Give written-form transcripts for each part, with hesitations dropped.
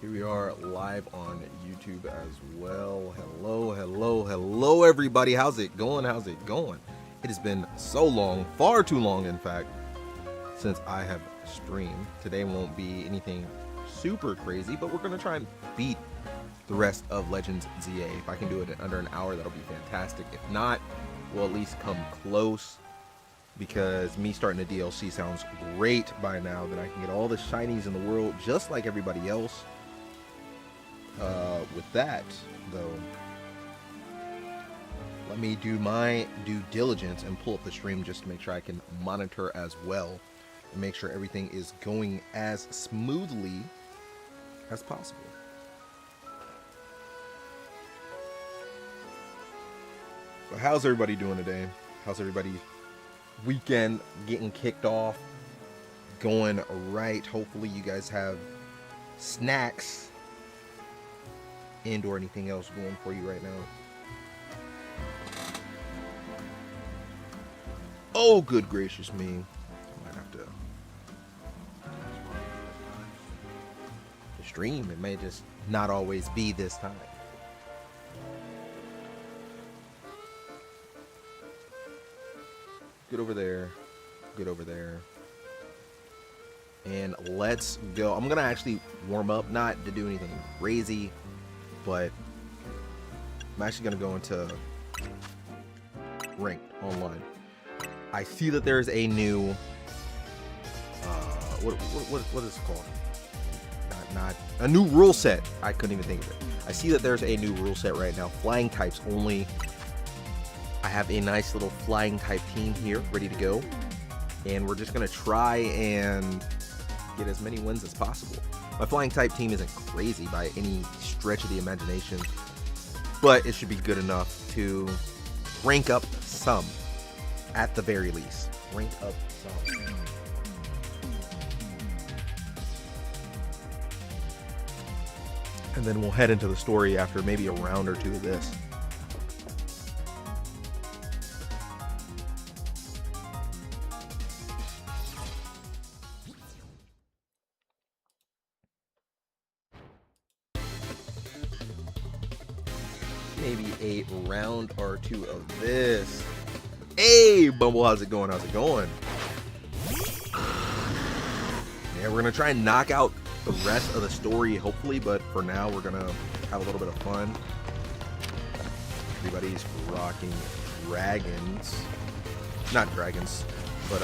Here we are live on YouTube as well. Hello, everybody. How's it going? It has been so long, far too long, in fact, since I have streamed. Today won't be anything super crazy, but we're going to try and beat the rest of Legends ZA. If I can do it in under an hour, that'll be fantastic. If not, we'll at least come close, because me starting the DLC sounds great by now. That I can get all the shinies in the world just like everybody else. With that, though, let me do my due diligence and pull up the stream just to make sure I can monitor as well and make sure everything is going as smoothly as possible. So how's everybody doing today? How's everybody's weekend getting kicked off? Going right. Hopefully you guys have snacks and or anything else going for you right now. Oh, good gracious me. I might have to stream. It may just not always be this time. Get over there. Get over there. And let's go. I'm gonna actually warm up, not to do anything crazy, but I'm actually gonna go into ranked online. I see that there's a new what is it called? Not a new rule set. I couldn't even think of it. I see that there's a new rule set right now. Flying types only. I have a nice little flying type team here ready to go, and we're just gonna try and get as many wins as possible. My flying type team isn't crazy by any stretch of the imagination, but it should be good enough to rank up some, at the very least. Rank up some. And then we'll head into the story after maybe a round or two of this. Maybe a round or two of this. Hey, Bumble, how's it going? Yeah, we're gonna try and knock out the rest of the story, hopefully, but for now, we're gonna have a little bit of fun. Everybody's rocking dragons. Not dragons, but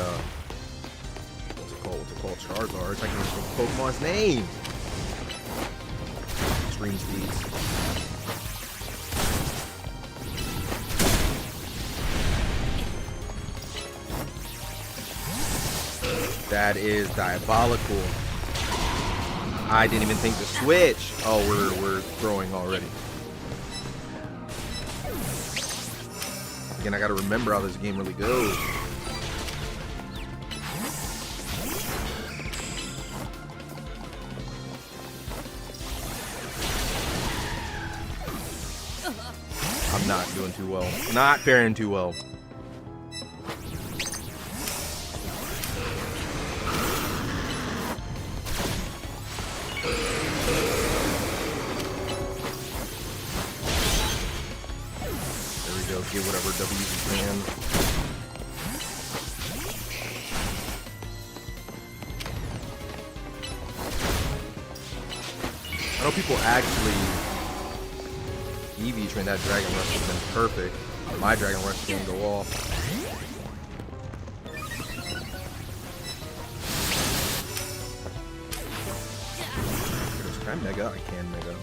what's it called? Charizards. I can't even think Pokemon's name. Extreme speeds. That is diabolical. I didn't even think to switch. Oh, we're throwing already. Again, I gotta remember how this game really goes. I'm not doing too well. Not faring too well. Get whatever W's you can. I know people actually EV train that Dragon Rush has been perfect. My Dragon Rush didn't go off. Can I Mega? I can Mega.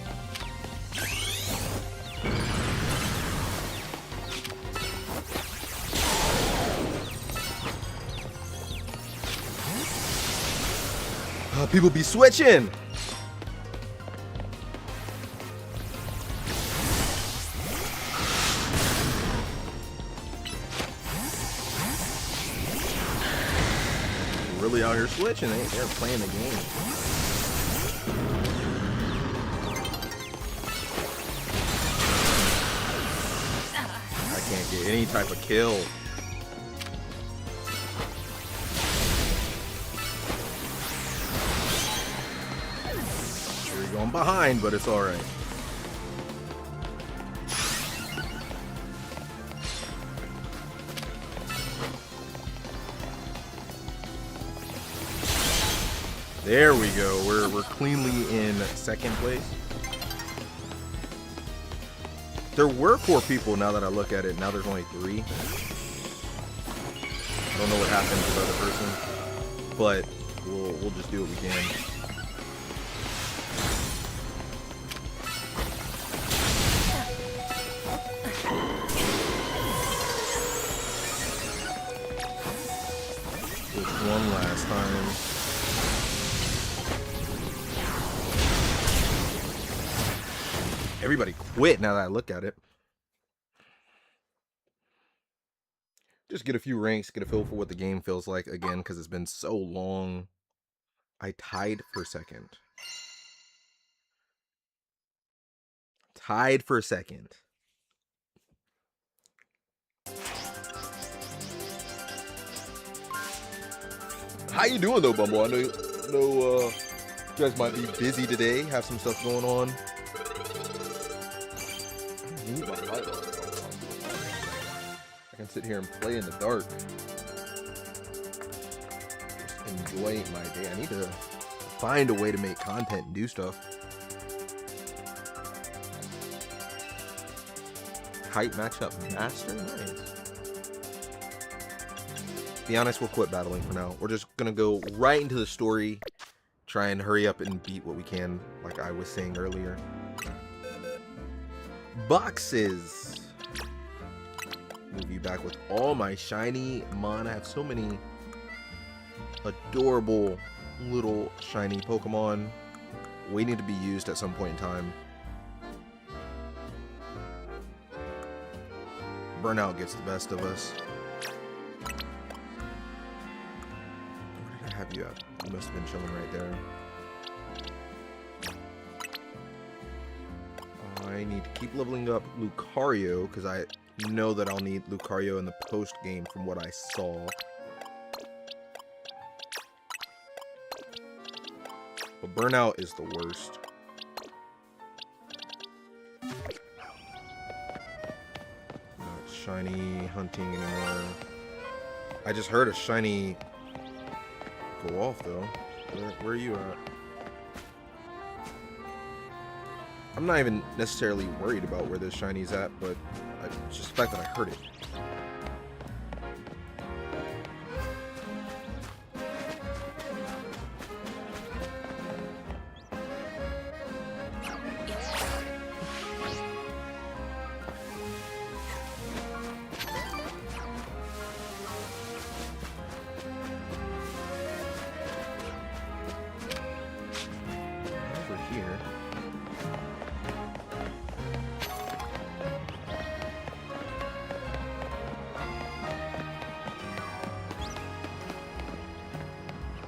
People be switching. Really out here switching. They're playing the game. I can't get any type of kill. I'm behind, but it's alright. There we go. We're cleanly in second place. There were 4 people now that I look at it. Now there's only 3. I don't know what happened to the other person, but we'll just do what we can. Just one last time. Everybody quit now that I look at it. Just get a few ranks, get a feel for what the game feels like again, because it's been so long. I tied for second. Tied for second. How you doing though, Bumble? I know you guys might be busy today, have some stuff going on. I can sit here and play in the dark. Just enjoy my day. I need to find a way to make content and do stuff. Hype matchup master? Nice. Be honest, we'll quit battling for now. We're just gonna go right into the story. Try and hurry up and beat what we can, like I was saying earlier. Boxes. Move you back with all my shiny mon. I have so many adorable little shiny Pokemon waiting to be used at some point in time. Burnout gets the best of us. Where did I have you at? You must have been chilling right there. I need to keep leveling up Lucario because I know that I'll need Lucario in the post game from what I saw. But Burnout is the worst. Not shiny hunting anymore. I just heard a shiny go off though. Where are you at? I'm not even necessarily worried about where this shiny's at, but just the fact that I heard it. Over here.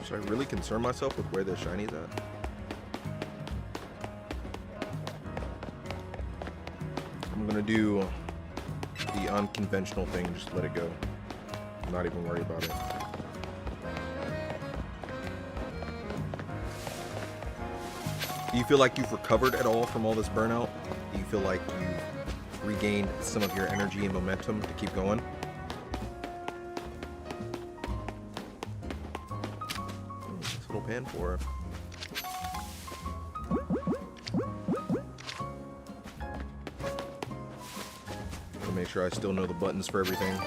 Should I really concern myself with where the shiny's at? I'm gonna do the unconventional thing and just let it go. Not even worry about it. Do you feel like you've recovered at all from all this burnout? Do you feel like you've regained some of your energy and momentum to keep going? Little pan for it. To make sure I still know the buttons for everything.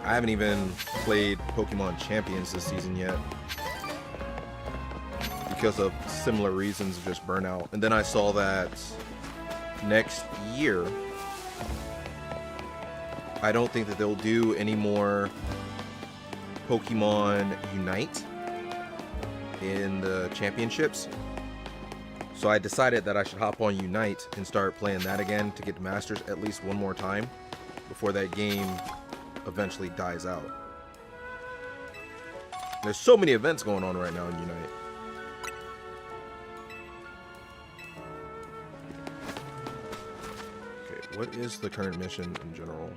I haven't even played Pokemon Champions this season yet because of similar reasons of just burnout. And then I saw that next year, I don't think that they'll do any more Pokemon Unite in the championships. So I decided that I should hop on Unite and start playing that again to get to Masters at least one more time before that game eventually dies out. There's so many events going on right now in Unite. What is the current mission in general?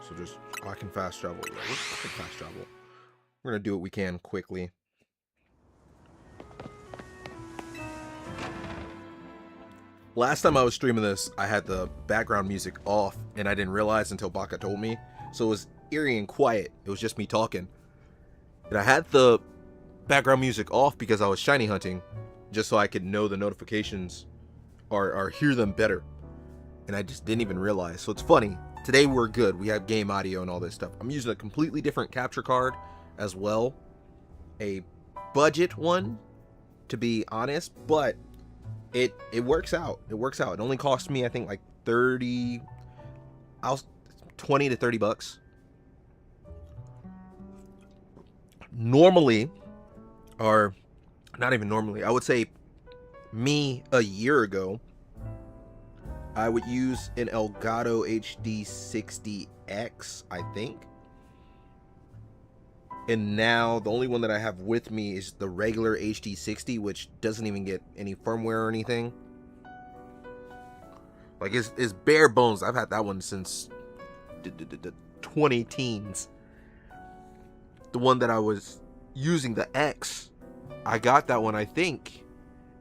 So just Oh, I can fast travel. Yeah, we can fast travel. We're gonna do what we can quickly. Last time I was streaming this, I had the background music off, and I didn't realize until Baka told me. So it was eerie and quiet. It was just me talking. And I had the background music off because I was shiny hunting, just so I could know the notifications or hear them better. And I just didn't even realize. So it's funny. Today we're good. We have game audio and all this stuff. I'm using a completely different capture card as well. A budget one, to be honest, but it works out. It works out. It only cost me, I think, like 20 to 30 bucks. Normally, or not even normally, I would say me a year ago, I would use an Elgato HD60X, I think. And now the only one that I have with me is the regular HD60, which doesn't even get any firmware or anything. Like, it's bare bones. I've had that one since 20 teens. The one that I was using, the X, I got that one, I think,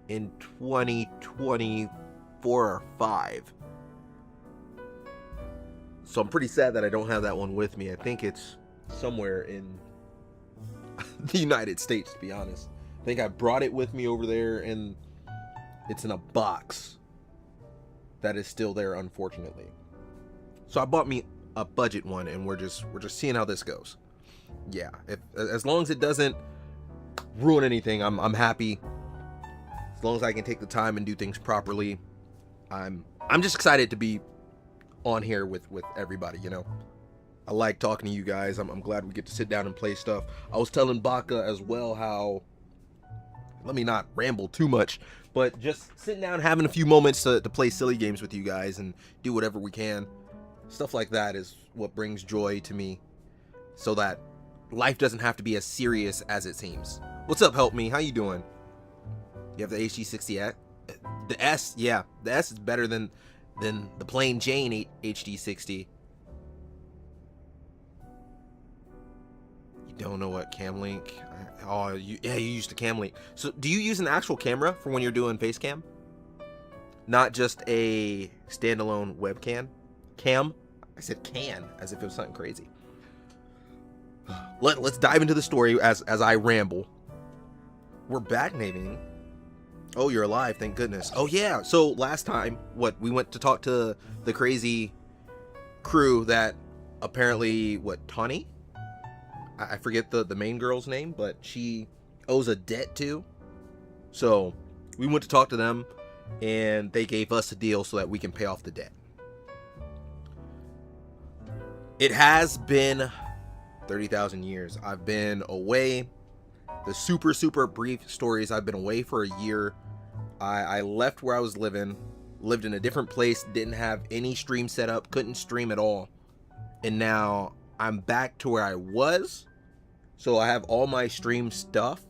in 2024 or 5. So I'm pretty sad that I don't have that one with me. I think it's somewhere in the United States, to be honest. I think I brought it with me over there, and it's in a box that is still there, unfortunately. So I bought me a budget one, and we're just seeing how this goes. Yeah, as long as it doesn't ruin anything, I'm happy. As long as I can take the time and do things properly, I'm just excited to be on here with everybody, you know. I like talking to you guys. I'm glad we get to sit down and play stuff. I was telling Baka as well how, let me not ramble too much, but just sitting down, having a few moments to play silly games with you guys and do whatever we can. Stuff like that is what brings joy to me, so that life doesn't have to be as serious as it seems. What's up, Help Me? How you doing? You have the HD60X? The S, yeah. The S is better than the plain Jane HD60. Don't know what Camlink. Oh, you used a Camlink. So do you use an actual camera for when you're doing face cam, not just a standalone webcam? Cam? I said can, as if it was something crazy. Let's dive into the story as I ramble. We're back, naming. Oh, you're alive, thank goodness. Oh yeah, so last time, we went to talk to the crazy crew that apparently, Tawny? I forget the main girl's name, but she owes a debt to. So we went to talk to them, and they gave us a deal so that we can pay off the debt. It has been 30,000 years. I've been away. The super brief stories, I've been away for a year. I left where I was living, lived in a different place, didn't have any stream set up, couldn't stream at all. And now I'm back to where I was. So I have all my stream stuff,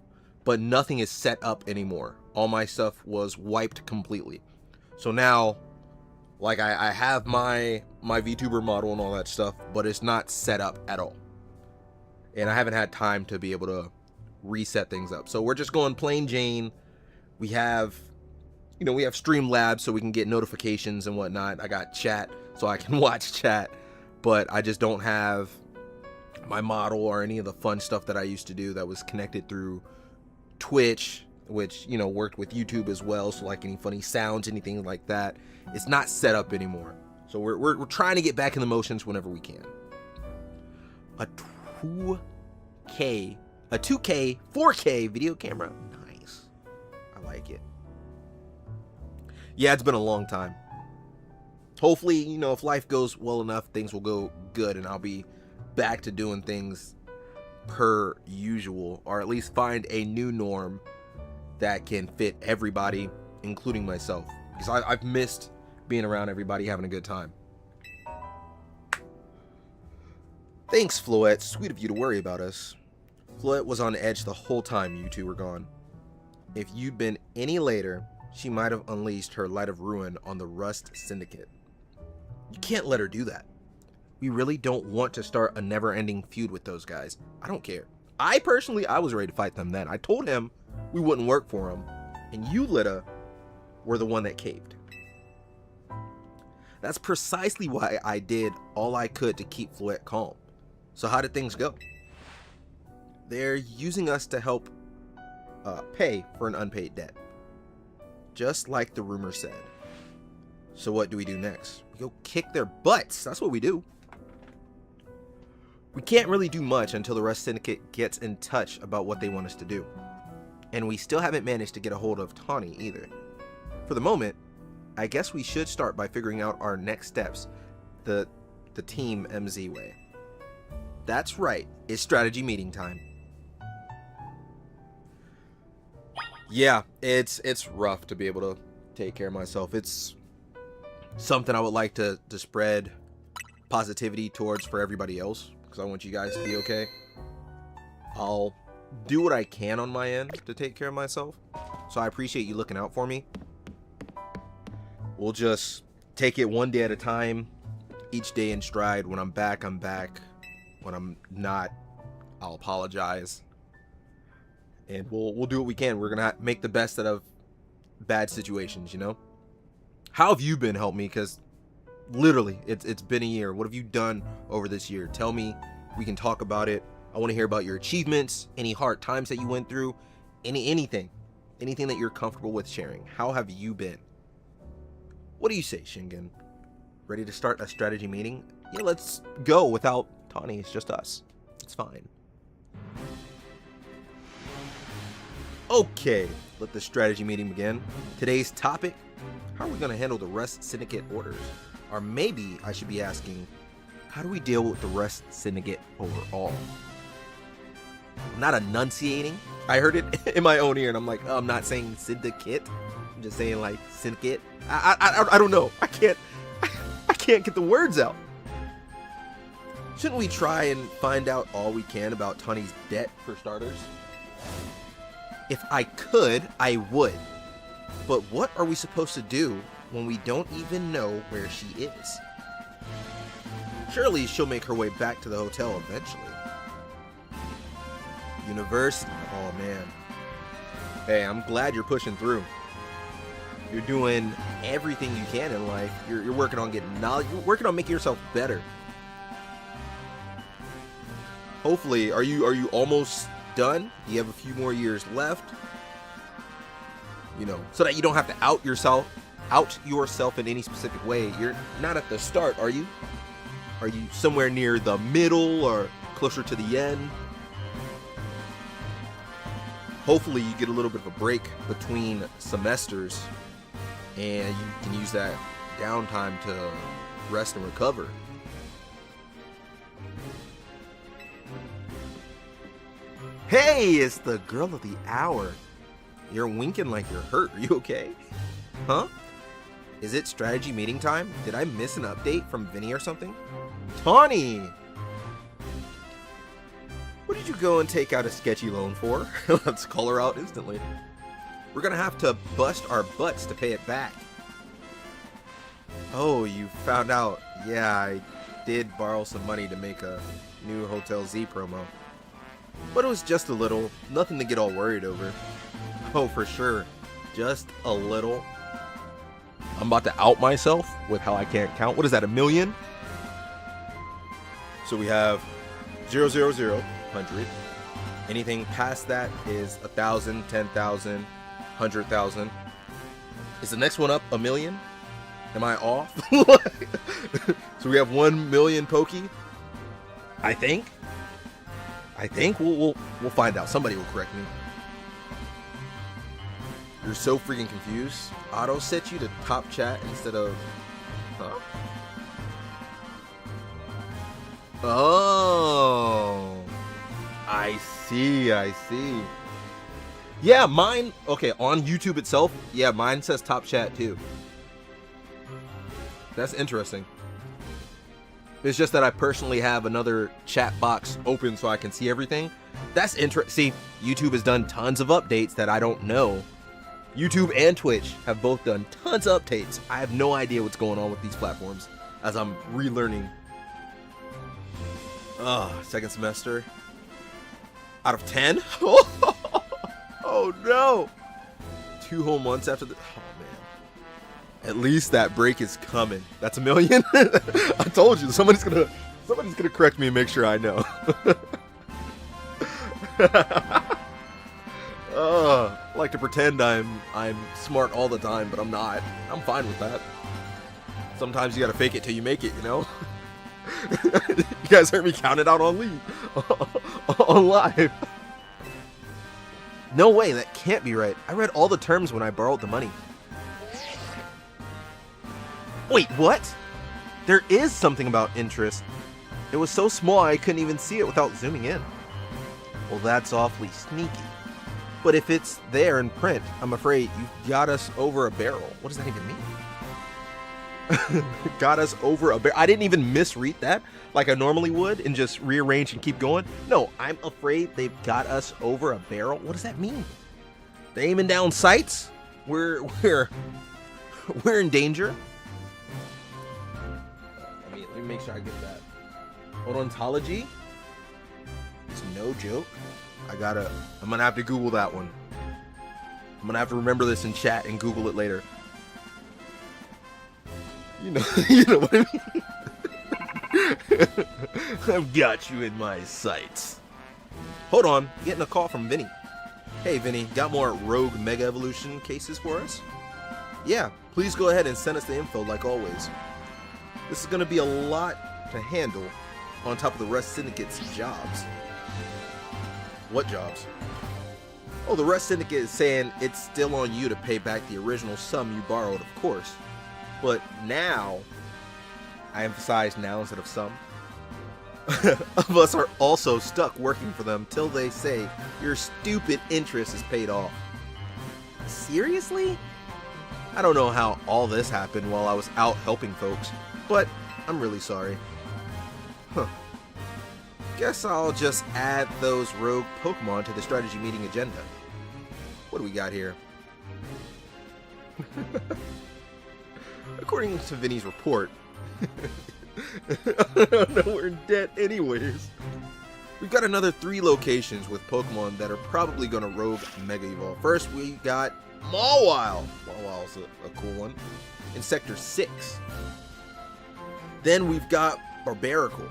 but nothing is set up anymore. All my stuff was wiped completely. So now, like, I have my VTuber model and all that stuff, but it's not set up at all. And I haven't had time to be able to reset things up. So we're just going plain Jane. We have, we have Streamlabs so we can get notifications and whatnot. I got chat so I can watch chat, but I just don't have my model or any of the fun stuff that I used to do that was connected through Twitch, which, worked with YouTube as well. So like any funny sounds, anything like that, it's not set up anymore. So we're trying to get back in the motions whenever we can. A 2K, 4K video camera. Nice. I like it. Yeah, it's been a long time. Hopefully, if life goes well enough, things will go good and I'll be back to doing things per usual, or at least find a new norm that can fit everybody, including myself, because I've missed being around everybody having a good time. Thanks, Floette. Sweet of you to worry about us. Floette was on edge the whole time you two were gone. If you'd been any later, she might have unleashed her light of ruin on the Rust Syndicate. You can't let her do that. We really don't want to start a never-ending feud with those guys. I don't care. I was ready to fight them then. I told him we wouldn't work for him, and you, Lita, were the one that caved. That's precisely why I did all I could to keep Floette calm. So how did things go? They're using us to help pay for an unpaid debt. Just like the rumor said. So what do we do next? We go kick their butts. That's what we do. We can't really do much until the Rust Syndicate gets in touch about what they want us to do. And we still haven't managed to get a hold of Tawny either. For the moment, I guess we should start by figuring out our next steps the Team MZ way. That's right, it's strategy meeting time. Yeah, it's rough to be able to take care of myself. It's something I would like to spread positivity towards for everybody else, because I want you guys to be okay. I'll do what I can on my end to take care of myself, so I appreciate you looking out for me. We'll just take it one day at a time, each day in stride. When I'm back, I'm back. When I'm not, I'll apologize. And we'll do what we can. We're gonna make the best out of bad situations, you know? How have you been? Help me, because literally it's been a year. What have you done over this year? Tell me. We can talk about it. I want to hear about your achievements, any hard times that you went through, anything that you're comfortable with sharing. How have you been? What do you say, Shingen? Ready to start a strategy meeting? Yeah, let's go without Tawny. It's just us. It's fine. Okay, let the strategy meeting begin. Today's topic: how are we going to handle the Rust Syndicate orders? Or maybe I should be asking, how do we deal with the Rust Syndicate overall? I'm not enunciating. I heard it in my own ear, and I'm like, oh, I'm not saying syndicate. I'm just saying like syndicate. I don't know. I can't get the words out. Shouldn't we try and find out all we can about Tawny's debt for starters? If I could, I would. But what are we supposed to do when we don't even know where she is? Surely she'll make her way back to the hotel eventually. University. Oh man. Hey, I'm glad you're pushing through. You're doing everything you can in life. You're working on getting knowledge. You're working on making yourself better. Hopefully, are you almost done? You have a few more years left. You know, so that you don't have to out yourself in any specific way. You're not at the start, are you? Are you somewhere near the middle or closer to the end? Hopefully you get a little bit of a break between semesters and you can use that downtime to rest and recover. Hey, it's the girl of the hour. You're winking like you're hurt. Are you okay? Huh? Is it strategy meeting time? Did I miss an update from Vinny or something? Tawny! What did you go and take out a sketchy loan for? Let's call her out instantly. We're gonna have to bust our butts to pay it back. Oh, you found out. Yeah, I did borrow some money to make a new Hotel Z promo. But it was just a little, nothing to get all worried over. Oh, for sure, just a little. I'm about to out myself with how I can't count. What is that, 1,000,000? So we have 0, 0, 0, 100. Anything past that is 1,000, 10,000, 100,000. Is the next one up 1,000,000? Am I off? So we have 1,000,000 Pokey. I think we'll find out. Somebody will correct me. You're so freaking confused. Auto set you to top chat instead of, huh? Oh, I see. Yeah, mine, okay, on YouTube itself, yeah, mine says top chat too. That's interesting. It's just that I personally have another chat box open so I can see everything. That's interesting. See, YouTube has done tons of updates that I don't know. YouTube and Twitch have both done tons of updates. I have no idea what's going on with these platforms as I'm relearning Second semester. Out of 10? Oh no! 2 whole months after the. Oh man. At least that break is coming. That's $1 million. I told you. Somebody's gonna correct me and make sure I know. I like to pretend I'm smart all the time, but I'm not. I'm fine with that. Sometimes you gotta fake it till you make it, you know? You guys heard me count it out on live. No way, that can't be right. I read all the terms when I borrowed the money. Wait, what? There is something about interest. It was so small I couldn't even see it without zooming in. Well, that's awfully sneaky. But if it's there in print, I'm afraid you've got us over a barrel. What does that even mean? Got us over a barrel. I didn't even misread that like I normally would and just rearrange and keep going. No, I'm afraid they've got us over a barrel. What does that mean? They're aiming down sights? We're in danger? Let me make sure I get that. Odontology? It's no joke. I'm gonna have to Google that one. I'm gonna have to remember this in chat and Google it later. You know what I mean? I've got you in my sights. Hold on, getting a call from Vinny. Hey Vinny, got more Rogue Mega Evolution cases for us? Yeah, please go ahead and send us the info like always. This is gonna be a lot to handle on top of the Rust Syndicate's jobs. What jobs? Oh, the Rust Syndicate is saying it's still on you to pay back the original sum you borrowed, of course. But now, I emphasize now instead of some, of us are also stuck working for them till they say your stupid interest is paid off. Seriously? I don't know how all this happened while I was out helping folks, but I'm really sorry. Huh. Guess I'll just add those rogue Pokemon to the strategy meeting agenda. What do we got here? According to Vinny's report, we're in debt anyways. We've got another 3 locations with Pokemon that are probably going to rogue Mega Evolve. First, we got Mawile. Mawile's a cool one. In Sector 6. Then we've got Barbaracle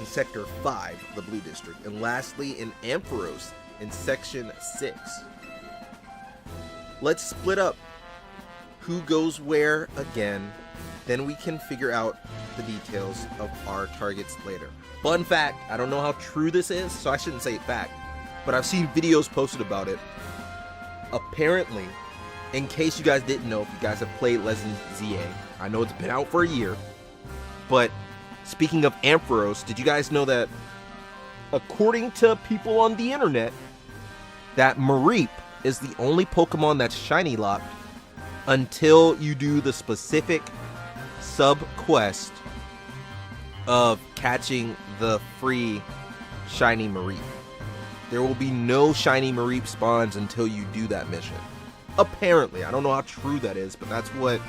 in Sector 5, the Blue District. And lastly, in Ampharos in Section 6. Let's split up who goes where again, then we can figure out the details of our targets later. Fun fact, I don't know how true this is, so I shouldn't say fact, but I've seen videos posted about it. Apparently, in case you guys didn't know, if you guys have played Legends ZA, I know it's been out for a year, but speaking of Ampharos, did you guys know that according to people on the internet, that Mareep is the only Pokemon that's shiny locked until you do the specific sub-quest of catching the free shiny Mareep. There will be no shiny Mareep spawns until you do that mission. Apparently, I don't know how true that is, but that's what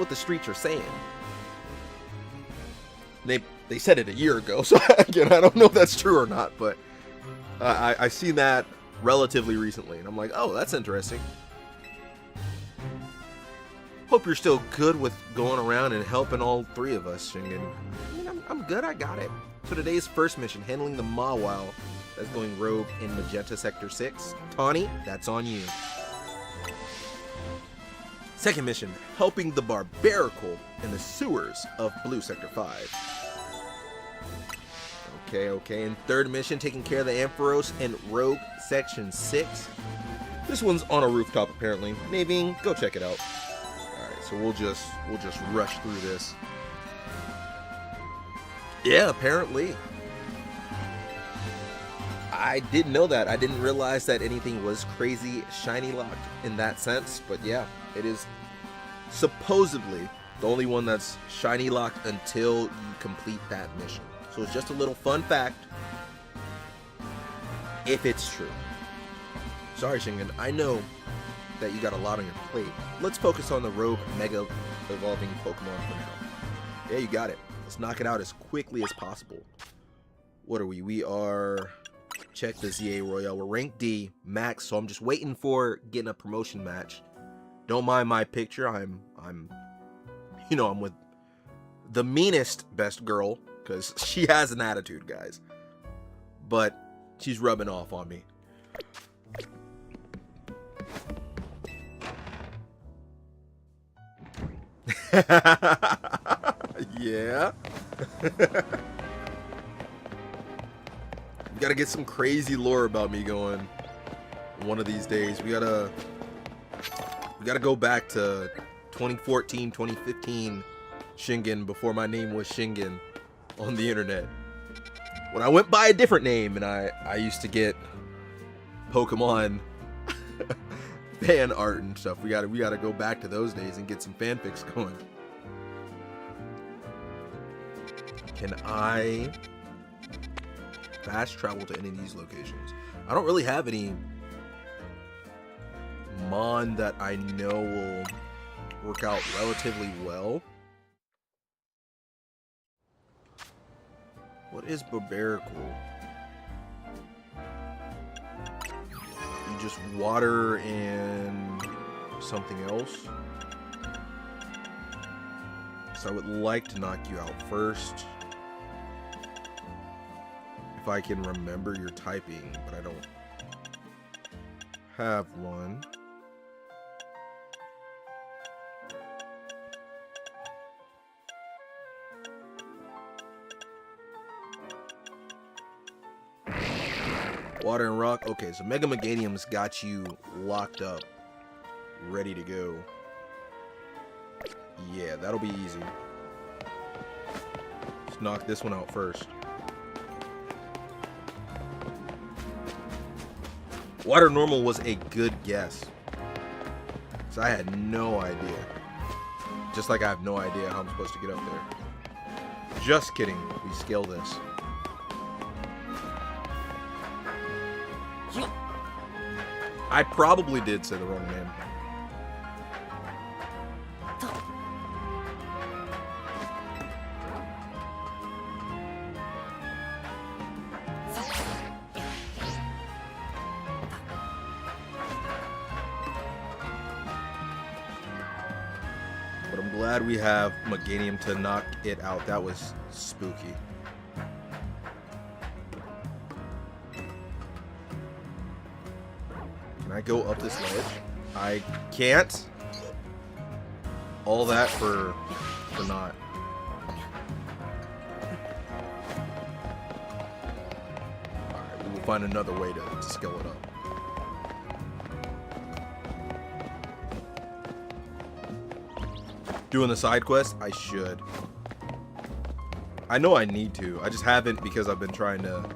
the streets are saying. They said it a year ago, so again, I don't know if that's true or not, but I seen that relatively recently, and I'm like, oh, that's interesting. Hope you're still good with going around and helping all 3 of us, Shingen. I mean, I'm good, I got it. So today's first mission, handling the Mawile that's going rogue in Magenta Sector 6. Tawny, that's on you. Second mission, helping the Barbaracle in the sewers of Blue Sector 5. Okay. And third mission, taking care of the Ampharos in Rogue Section 6. This one's on a rooftop apparently. Naveen, go check it out. Alright, so we'll just rush through this. Yeah, apparently. I didn't know that. I didn't realize that anything was crazy shiny locked in that sense, but yeah, it is supposedly the only one that's shiny locked until you complete that mission. So it's just a little fun fact, if it's true. Sorry, Shingen, I know that you got a lot on your plate. Let's focus on the rogue mega evolving Pokemon for now. Yeah, you got it. Let's knock it out as quickly as possible. What are we? We are, check the ZA Royale. We're ranked D max, so I'm just waiting for getting a promotion match. Don't mind my picture. I'm with the meanest best girl because she has an attitude, guys. But she's rubbing off on me. Yeah. We gotta get some crazy lore about me going one of these days. We gotta go back to 2014, 2015 Shingen, before my name was Shingen on the internet. When I went by a different name and I used to get Pokemon fan art and stuff. We gotta go back to those days and get some fanfics going. Can I fast travel to any of these locations? I don't really have any mon that I know will work out relatively well. What is Barbarical? You just water and something else. So I would like to knock you out first. If I can remember your typing, but I don't have one. Water and rock. Okay, so Mega Meganium's got you locked up, ready to go. Yeah, that'll be easy. Let's knock this one out first. Water normal was a good guess. So I had no idea. Just like I have no idea how I'm supposed to get up there. Just kidding. We scale this. I probably did say the wrong name. But I'm glad we have Meganium to knock it out. That was spooky. Can I go up this ledge? I can't. All that for not. Alright, we will find another way to scale it up. Doing the side quest? I should. I know I need to. I just haven't because I've been trying to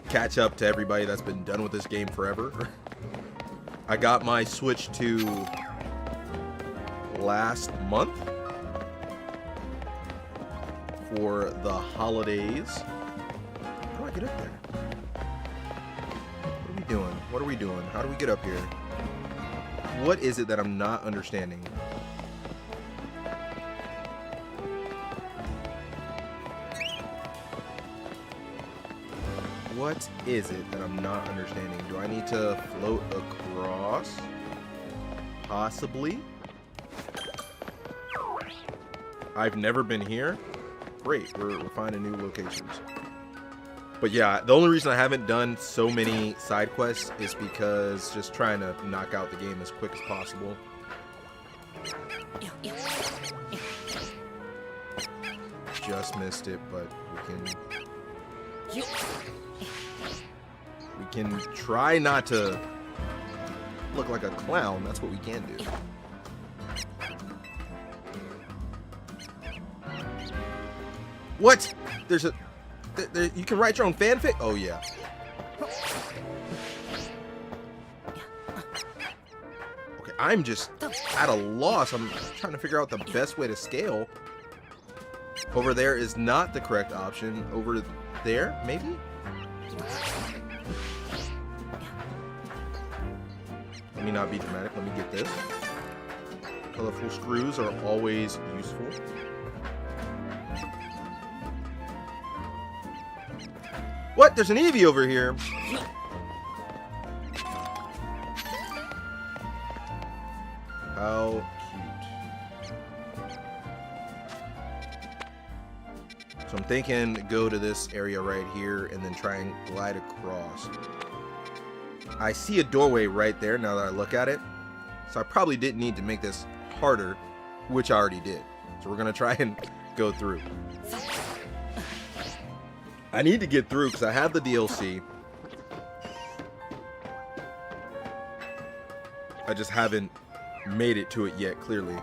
catch up to everybody that's been done with this game forever. I got my Switch 2 last month for the holidays. How do I get up there? What are we doing? What are we doing? How do we get up here? What is it that I'm not understanding? What is it that I'm not understanding? Do I need to float across? Possibly. I've never been here. Great, we're finding new locations. But yeah, the only reason I haven't done so many side quests is because just trying to knock out the game as quick as possible. Just missed it, but we can try not to look like a clown. That's what we can do. What? There's a... you can write your own fanfic? Oh, yeah. Okay, I'm just at a loss. I'm trying to figure out the best way to scale. Over there is not the correct option. Over there, maybe? Let me not be dramatic. Let me get this. Colorful screws are always useful. What? There's an Eevee over here. How cute. So I'm thinking go to this area right here and then try and glide across. I see a doorway right there now that I look at it. So I probably didn't need to make this harder, which I already did. So we're going to try and go through. I need to get through because I have the DLC. I just haven't made it to it yet, clearly.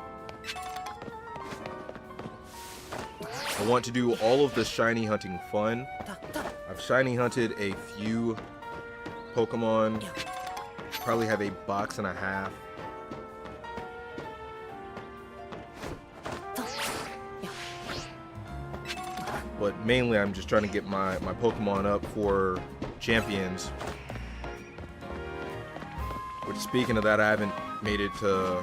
I want to do all of the shiny hunting fun. I've shiny hunted a few Pokemon. Probably have a box and a half. But mainly I'm just trying to get my Pokemon up for champions. Which, speaking of that, I haven't made it to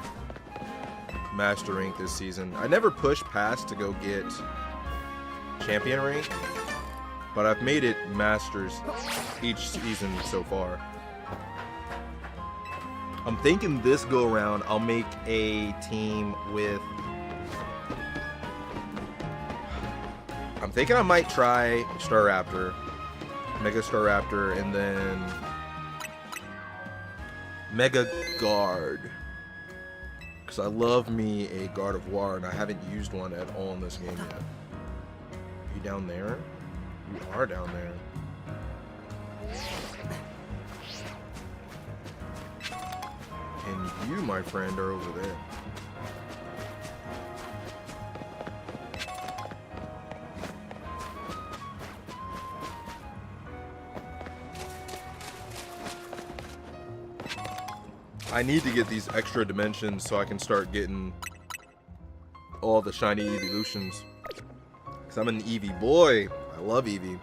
Master Rank this season. I never pushed past to go get Champion Rank, but I've made it Masters each season so far. I'm thinking this go around I'll make a team with... I'm thinking I might try Staraptor, Mega Staraptor, and then Mega Guard. Because I love me a Guard of War, and I haven't used one at all in this game yet. Are you down there? You are down there. And you, my friend, are over there. I need to get these extra dimensions so I can start getting all the shiny evolutions. Because I'm an Eevee boy. I love Eevee.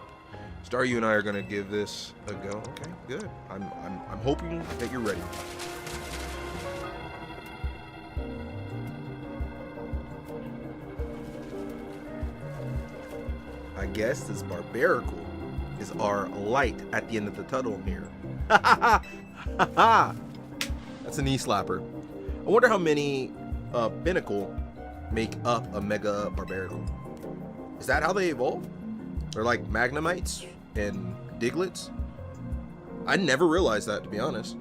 Star, you and I are going to give this a go. Okay, good. I'm hoping that you're ready. I guess this Barbarical is our light at the end of the tunnel here. Ha ha ha! Ha ha! That's a knee slapper. I wonder how many Pinnacle make up a Mega Barbarical. Is that how they evolve? They're like Magnemites and Diglets? I never realized that, to be honest.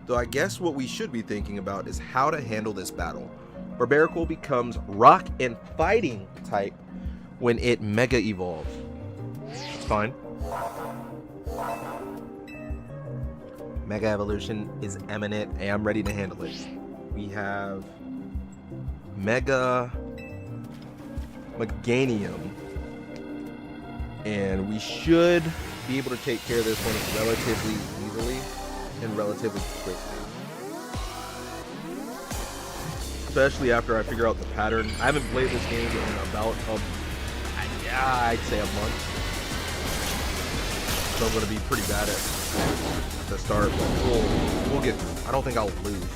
Though I guess what we should be thinking about is how to handle this battle. Barbarical becomes rock and fighting type when it Mega evolves. It's fine. Mega Evolution is imminent, and I'm ready to handle it. We have Mega Meganium, and we should be able to take care of this one relatively easily and relatively quickly. Especially after I figure out the pattern. I haven't played this game in about I'd say a month. So I'm going to be pretty bad at the start, but we'll get through. I don't think I'll lose.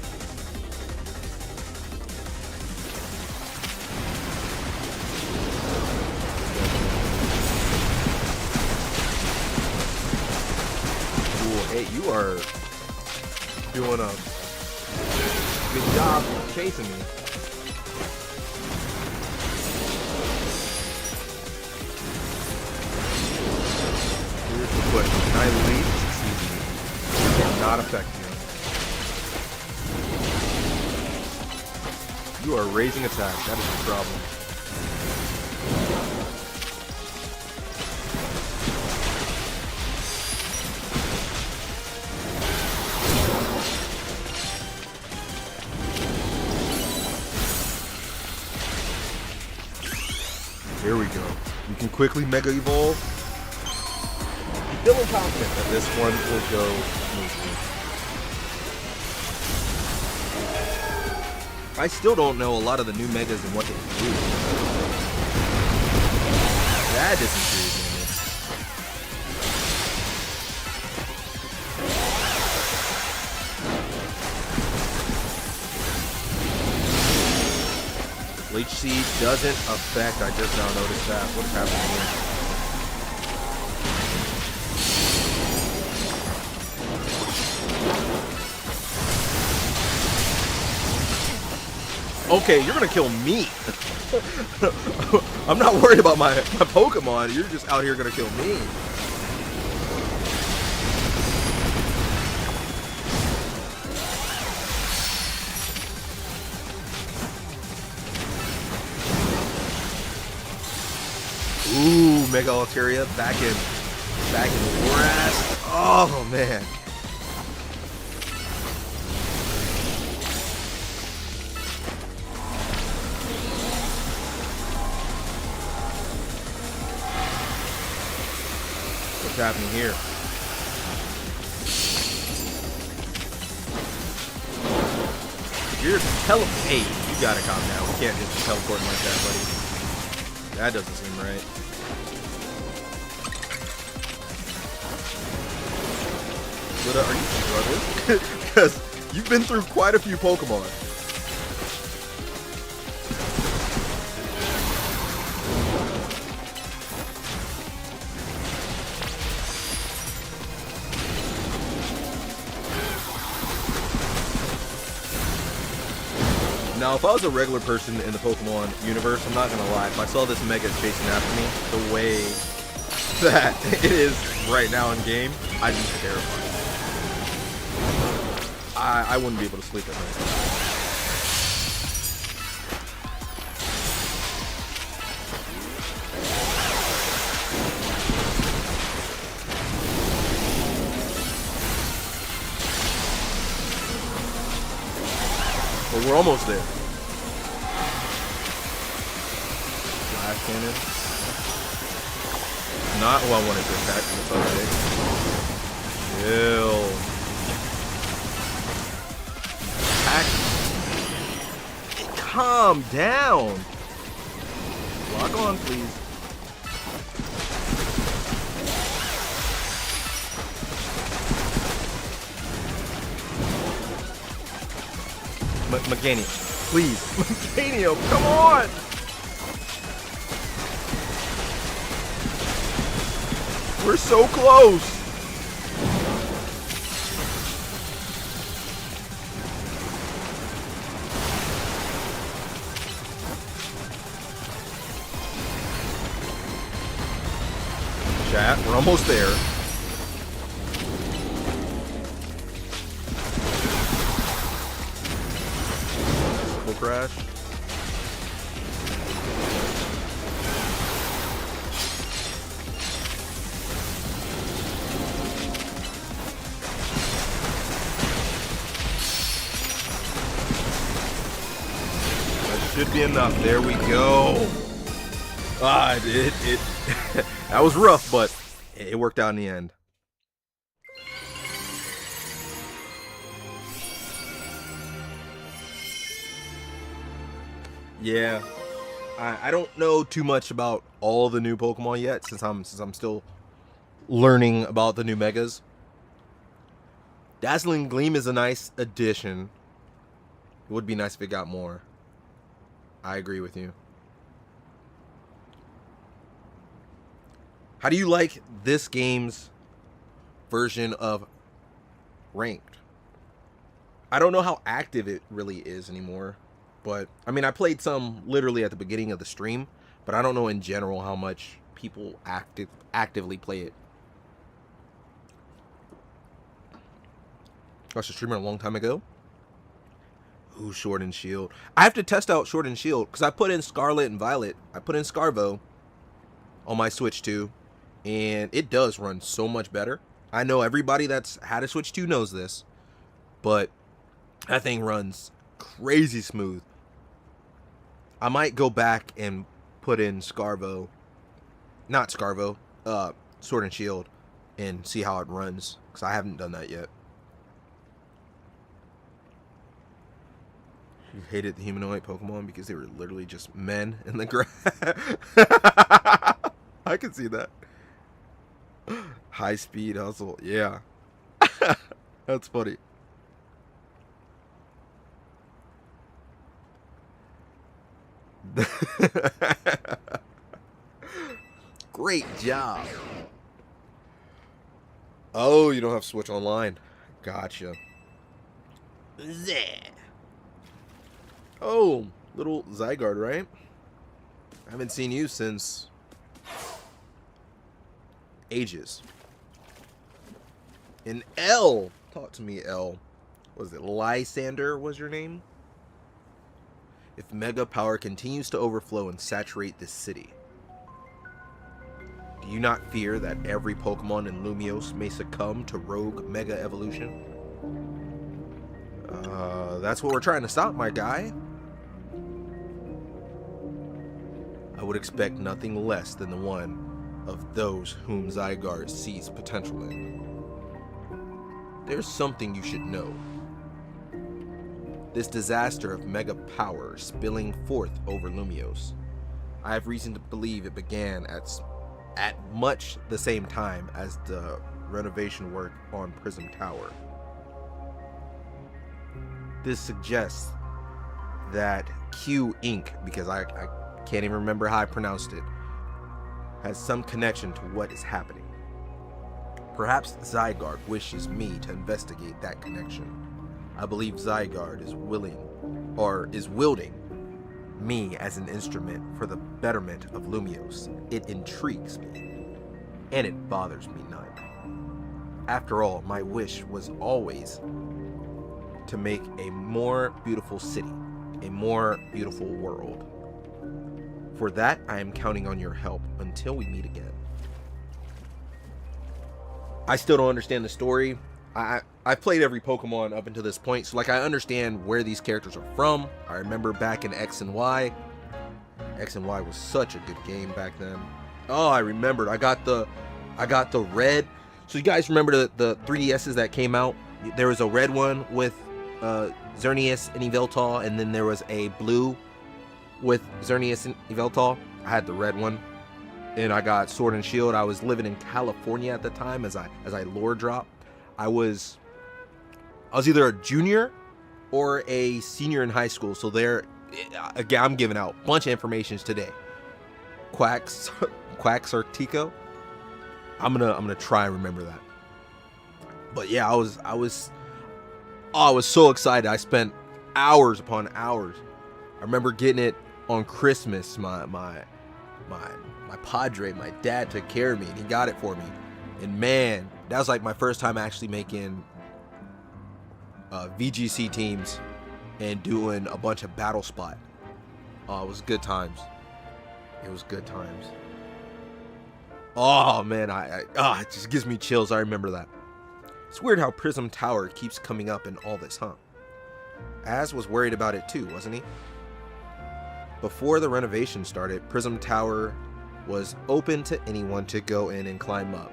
Cool. Hey, you are doing a good job chasing me. Here's the question. Can I leave? Cannot affect you. You are raising attack. That is the problem. Here we go. You can quickly Mega Evolve. Feeling confident that this one will go smoothly. I still don't know a lot of the new Megas and what they do. That is intriguing me. Leech Seed doesn't affect. I just now noticed that. What's happening here? Okay, you're gonna kill me. I'm not worried about my Pokemon. You're just out here gonna kill me. Ooh, Mega Altaria back in grass. Oh man. What's happening here? You're hey, you gotta calm down. We can't just teleport like that, buddy. That doesn't seem right. But are you struggling? Because you've been through quite a few Pokemon. Now, if I was a regular person in the Pokemon universe, I'm not gonna lie, if I saw this Mega chasing after me the way that it is right now in game, I'd be terrified. I wouldn't be able to sleep at night. But we're almost there. Flash cannon. Not who I wanted to attack in the first day. Chill. Calm down. Lock on, please. Meganium, please. Meganium, come on. We're so close. Chat, we're almost there. Full crash. That should be enough. There we go. Ah, it that was rough, but it worked out in the end. Yeah, I don't know too much about all the new Pokemon yet, since I'm still learning about the new Megas. Dazzling Gleam is a nice addition. It would be nice if it got more. I agree with you. How do you like this game's version of Ranked? I don't know how active it really is anymore, but I mean, I played some literally at the beginning of the stream, but I don't know in general how much people actively play it. Watched a streamer a long time ago. Ooh, Sword and Shield. I have to test out Sword and Shield because I put in Scarlet and Violet. I put in Scarvo on my Switch 2. And it does run so much better. I know everybody that's had a Switch 2 knows this, but that thing runs crazy smooth. I might go back and put in Sword and Shield, and see how it runs, because I haven't done that yet. You hated the humanoid Pokemon because they were literally just men in the grass. I can see that. High speed hustle, yeah. That's funny. Great job. Oh, you don't have Switch Online. Gotcha. Oh, Little Zygarde, right? I haven't seen you since ages. And L, talk to me, L. Was it Lysander was your name? If Mega Power continues to overflow and saturate this city, do you not fear that every Pokemon in Lumiose may succumb to rogue Mega Evolution? That's what we're trying to stop, my guy. I would expect nothing less than the one of those whom Zygarde sees potential in. There's something you should know. This disaster of Mega Power spilling forth over Lumiose, I have reason to believe it began at much the same time as the renovation work on Prism Tower. This suggests that Q Inc., because I can't even remember how I pronounced it, has some connection to what is happening. Perhaps Zygarde wishes me to investigate that connection. I believe Zygarde is wielding me as an instrument for the betterment of Lumiose. It intrigues me, and it bothers me none. After all, my wish was always to make a more beautiful city, a more beautiful world. For that, I am counting on your help until we meet again. I still don't understand the story. I've played every Pokemon up until this point, so like I understand where these characters are from. I remember back in X and Y. X and Y was such a good game back then. Oh, I remembered. I got the red. So you guys remember the 3DSs that came out? There was a red one with Xerneas and Yveltal, and then there was a blue with Xerneas and Yveltal. I had the red one, and I got Sword and Shield. I was living in California at the time as I lore dropped. I was either a junior or a senior in high school. So there, again, I'm giving out a bunch of informations today. Quaxartico. I'm gonna try and remember that. But yeah, I was so excited. I spent hours upon hours. I remember getting it on Christmas. My padre, my dad, took care of me, and he got it for me. And man, that was like my first time actually making VGC teams and doing a bunch of battle spot. It was good times. It was good times. Oh man, it just gives me chills. I remember that. It's weird how Prism Tower keeps coming up in all this, huh? Az was worried about it too, wasn't he? Before the renovation started, Prism Tower was open to anyone to go in and climb up.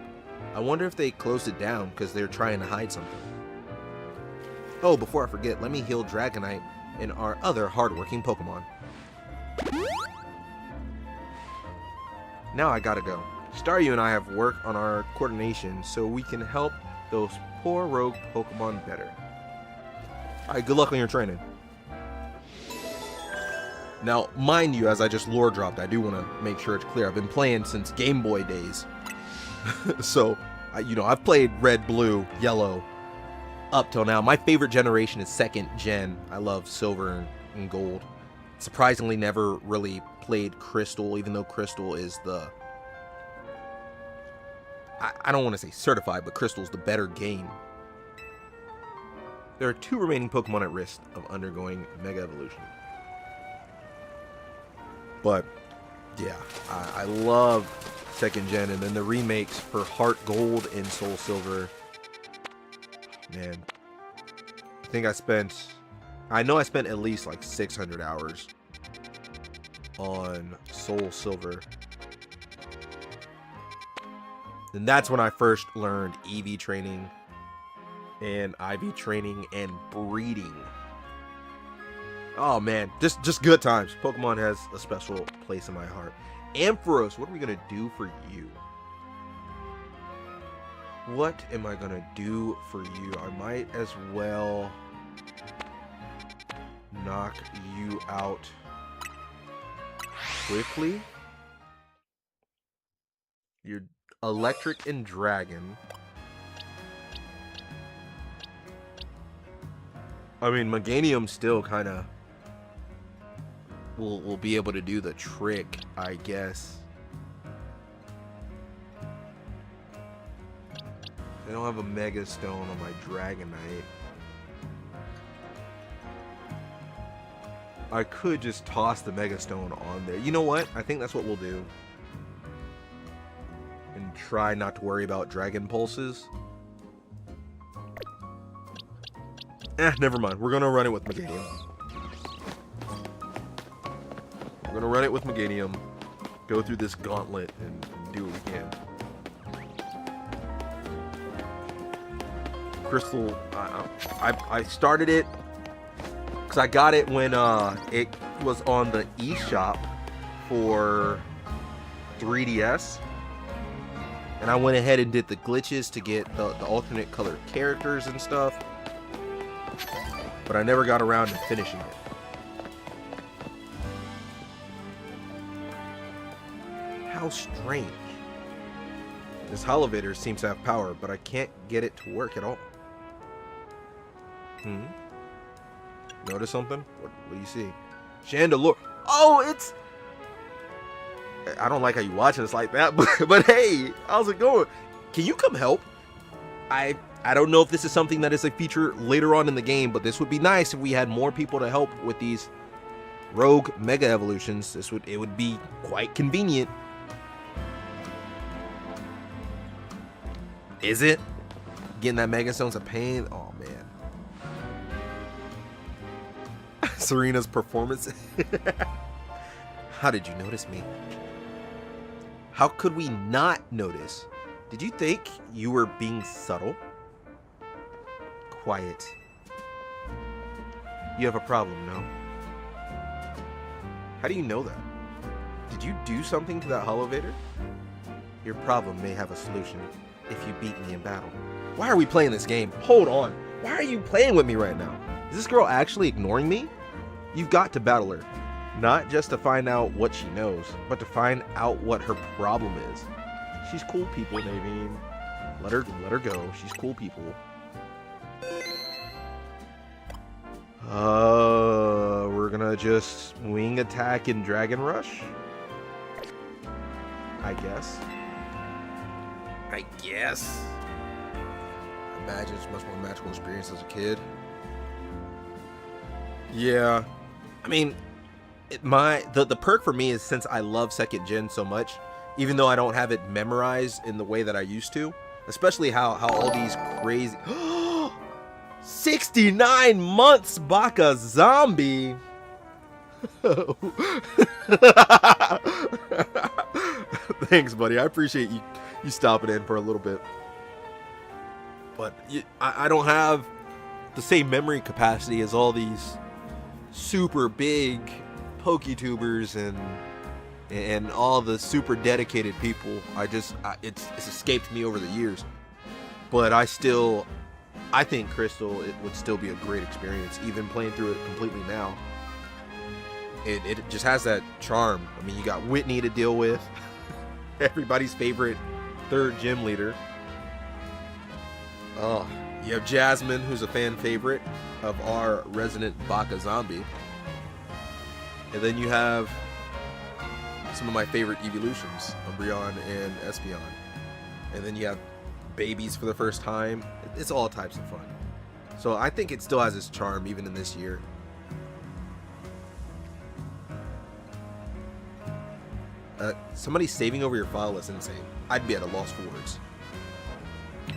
I wonder if they closed it down because they're trying to hide something. Oh, before I forget, let me heal Dragonite and our other hardworking Pokemon. Now I gotta go. Staryu and I have work on our coordination so we can help those poor rogue Pokemon better. Alright, good luck on your training. Now, mind you, as I just lore dropped, I do want to make sure it's clear. I've been playing since Game Boy days. So, I've played Red, Blue, Yellow up till now. My favorite generation is 2nd gen. I love Silver and Gold. Surprisingly, never really played Crystal, even though Crystal is the... I don't want to say certified, but Crystal's the better game. There are 2 remaining Pokemon at risk of undergoing Mega Evolution. But, yeah, I love 2nd gen, and then the remakes for Heart Gold and Soul Silver. Man, I know I spent at least like 600 hours on Soul Silver. And that's when I first learned EV training and IV training and breeding. Oh man, just good times. Pokemon has a special place in my heart. Ampharos, what are we gonna do for you? What am I gonna do for you? I might as well knock you out quickly. You're electric and dragon. I mean, Meganium's still kind of will be able to do the trick, I guess. I don't have a Mega Stone on my Dragonite. I could just toss the Mega Stone on there. You know what? I think that's what we'll do. And try not to worry about Dragon Pulses. Never mind. We're going to run it with Meganium. We're going to run it with Meganium. Go through this gauntlet and do what we can. Crystal, I started it because I got it when it was on the eShop for 3DS, and I went ahead and did the glitches to get the alternate colored characters and stuff, but I never got around to finishing it. How strange. This Holovator seems to have power, but I can't get it to work at all. Notice something? What do you see? Chandelure. Oh, it's... I don't like how you watching this like that, but hey, how's it going? Can you come help? I don't know if this is something that is a feature later on in the game, but this would be nice if we had more people to help with these rogue Mega Evolutions. It would be quite convenient. Is it? Getting that Mega Stone's a pain? Oh, man. Serena's performance. How did you notice me? How could we not notice? Did you think you were being subtle? Quiet. You have a problem, no? How do you know that? Did you do something to that Holovator? Your problem may have a solution if you beat me in battle. Why are we playing this game? Hold on. Why are you playing with me right now? Is this girl actually ignoring me? You've got to battle her. Not just to find out what she knows, but to find out what her problem is. She's cool people, Naveen. Let her go. She's cool people. We're gonna just wing attack and Dragon Rush? I guess. I imagine it's much more magical experience as a kid. Yeah. I mean, the perk for me is, since I love second gen so much, even though I don't have it memorized in the way that I used to, especially how all these crazy 69 months Baka Zombie. Thanks, buddy. I appreciate you stopping in for a little bit. But I don't have the same memory capacity as all these super big PokeTubers and all the super dedicated people. It's escaped me over the years. But I think Crystal, it would still be a great experience, even playing through it completely now. It just has that charm. I mean, you got Whitney to deal with, everybody's favorite third gym leader. Oh, you have Jasmine, who's a fan favorite of our resident Baka Zombie. And then you have some of my favorite evolutions, Umbreon and Espeon. And then you have babies for the first time. It's all types of fun. So I think it still has its charm even in this year. Somebody saving over your file is insane. I'd be at a loss for words.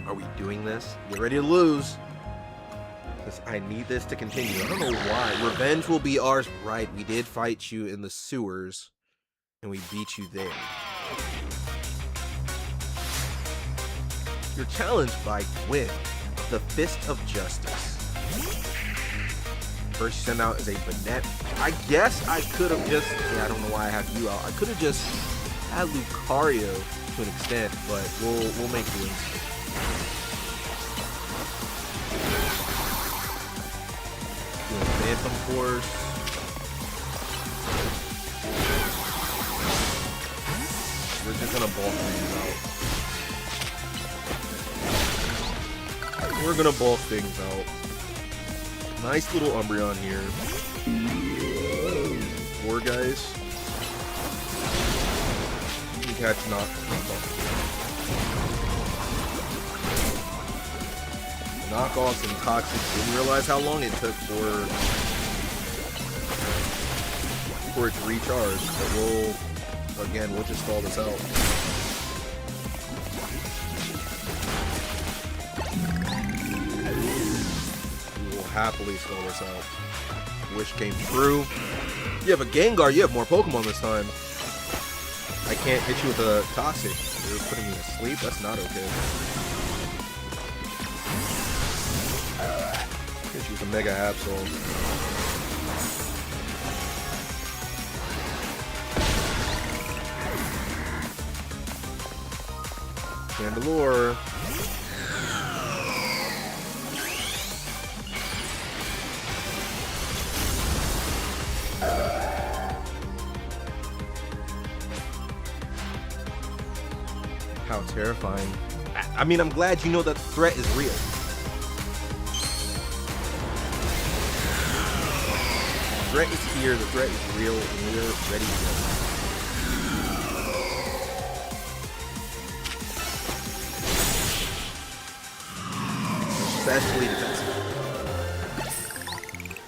Are we doing this? Get ready to lose. Because I need this to continue. I don't know why. Revenge will be ours. Right, we did fight you in the sewers. And we beat you there. You're challenged by Gwyn, the Fist of Justice. First you send out is a Banette. I guess I could have just... Yeah, I don't know why I have you out. I could have just had Lucario to an extent, but we'll make do. Doing Phantom Force. We're just gonna bulk things out. We're gonna bulk things out. Nice little Umbreon here. 4 guys. You can catch knockoffs and toxics. Didn't realize how long it took for it to recharge. But we'll just stall this out. We will happily stall this out. Wish came through. You have a Gengar. You have more Pokemon this time. I can't hit you with a Toxic. You're putting me to sleep. That's not okay. Hit you with a Mega Absol. Chandelure. How terrifying. I mean, I'm glad you know that the threat is real. The threat is here, the threat is real, and we're ready to go. Especially defensive.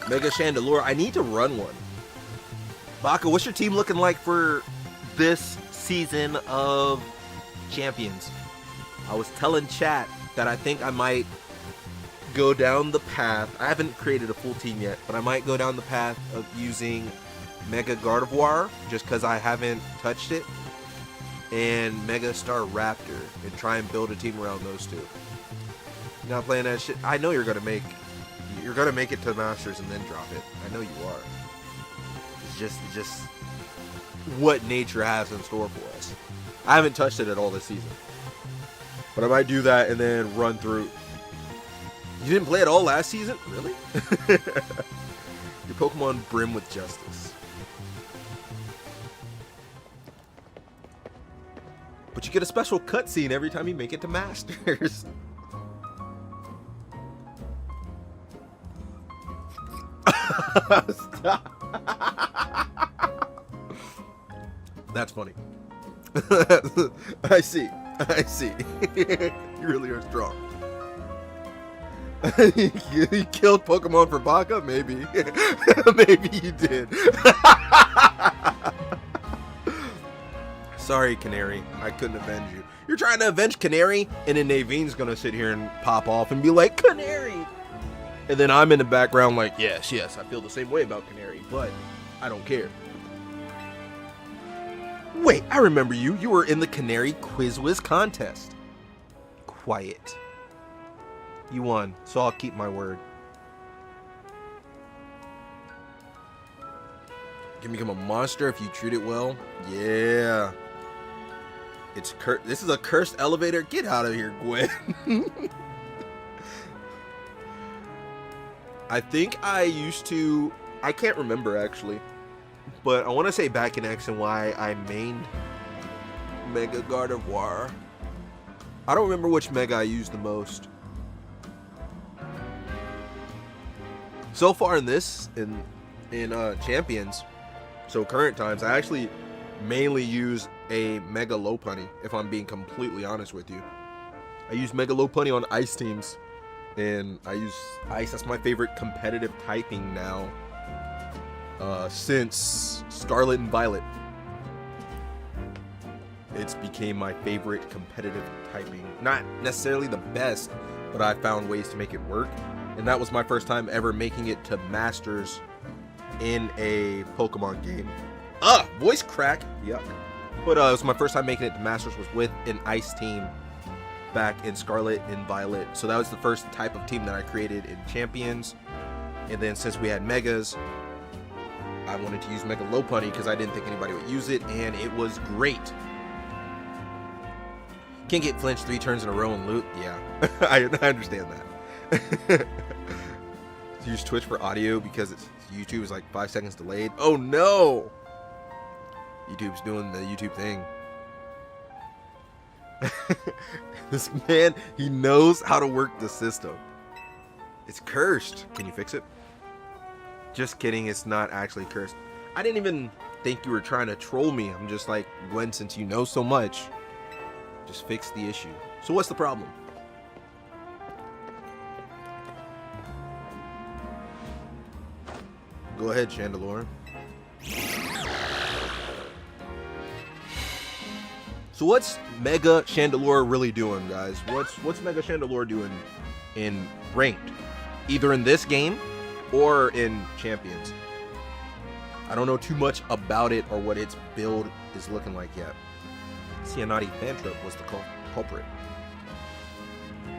Mega Chandelure. I need to run one. Baka, what's your team looking like for this season of Champions? I was telling chat that I think I might go down the path. I haven't created a full team yet, but I might go down the path of using Mega Gardevoir just because I haven't touched it, and Mega Star Raptor, and try and build a team around those two. Not playing that shit. I know you're gonna make it to Masters and then drop it. I know you are. It's just what nature has in store for us. I haven't touched it at all this season, but I might do that and then run through. You didn't play it all last season, really? Your Pokemon brim with justice. But you get a special cutscene every time you make it to Masters. Stop. That's funny. I see. You really are strong. You killed Pokemon for Baka? Maybe. Maybe you did. Sorry, Canary. I couldn't avenge you. You're trying to avenge Canary, and then Navene's gonna sit here and pop off and be like, Canary! And then I'm in the background like, yes, I feel the same way about Canary, but I don't care. Wait, I remember you. You were in the Canary Quiz Whiz contest. Quiet. You won, so I'll keep my word. Can become a monster if you treat it well. Yeah. It's this is a cursed elevator. Get out of here, Gwen. I think I used to, I can't remember actually, but I want to say back in X and Y I mained Mega Gardevoir. I don't remember which Mega I used the most. So far in this, in Champions, so current times, I actually mainly use a Mega Lopunny, if I'm being completely honest with you. I use Mega Lopunny on Ice teams. And I use Ice. That's my favorite competitive typing now since Scarlet and Violet. It's became my favorite competitive typing. Not necessarily the best, but I found ways to make it work. And that was my first time ever making it to Masters in a Pokemon game. Voice crack. Yuck. But it was my first time making it to Masters was with an Ice team. Back in Scarlet and Violet. So that was the first type of team that I created in Champions. And then since we had Megas, I wanted to use Mega Lopunny because I didn't think anybody would use it, and it was great. Can't get flinched 3 turns in a row and loot. Yeah, I understand that. Use Twitch for audio because YouTube is like 5 seconds delayed. Oh no! YouTube's doing the YouTube thing. This man, he knows how to work the system. It's cursed. Can you fix it? Just kidding, it's not actually cursed. I didn't even think you were trying to troll me. I'm just like, Gwen, since you know so much, just fix the issue. So what's the problem? Go ahead, Chandelure. So what's Mega Chandelure really doing, guys? What's Mega Chandelure doing in ranked? Either in this game or in Champions. I don't know too much about it or what its build is looking like yet. Cianati Fantrip was the culprit.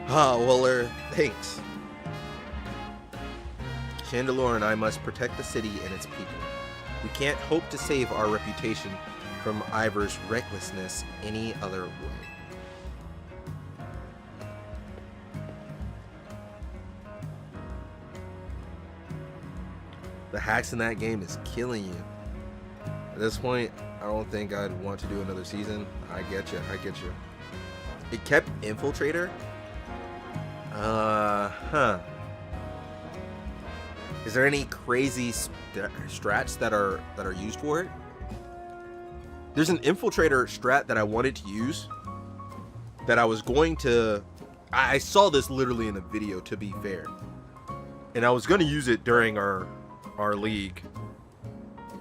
Ah, well, thanks. Chandelure and I must protect the city and its people. We can't hope to save our reputation from Ivor's recklessness any other way. The hacks in that game is killing you. At this point, I don't think I'd want to do another season. I get you. It kept Infiltrator? Is there any crazy strats that are used for it? There's an Infiltrator strat that I wanted to use that I was going to... I saw this literally in a video, to be fair. And I was going to use it during our league.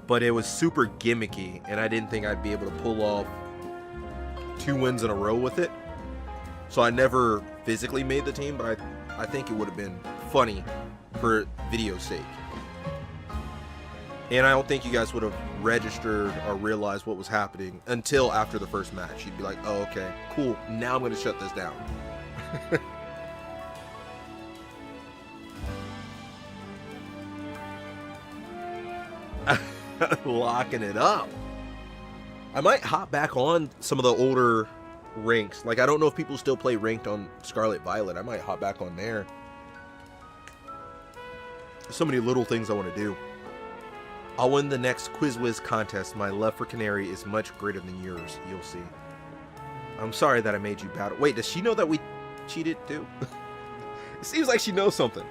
But it was super gimmicky, and I didn't think I'd be able to pull off 2 wins in a row with it. So I never physically made the team, but I think it would have been funny for video's sake. And I don't think you guys would have registered or realized what was happening until after the first match. You'd be like, oh, okay, cool. Now I'm going to shut this down. Locking it up. I might hop back on some of the older ranks. Like, I don't know if people still play ranked on Scarlet Violet. I might hop back on there. So many little things I want to do. I'll win the next Quiz Whiz contest. My love for Canary is much greater than yours. You'll see. I'm sorry that I made you battle. Wait, does she know that we cheated too? It seems like she knows something.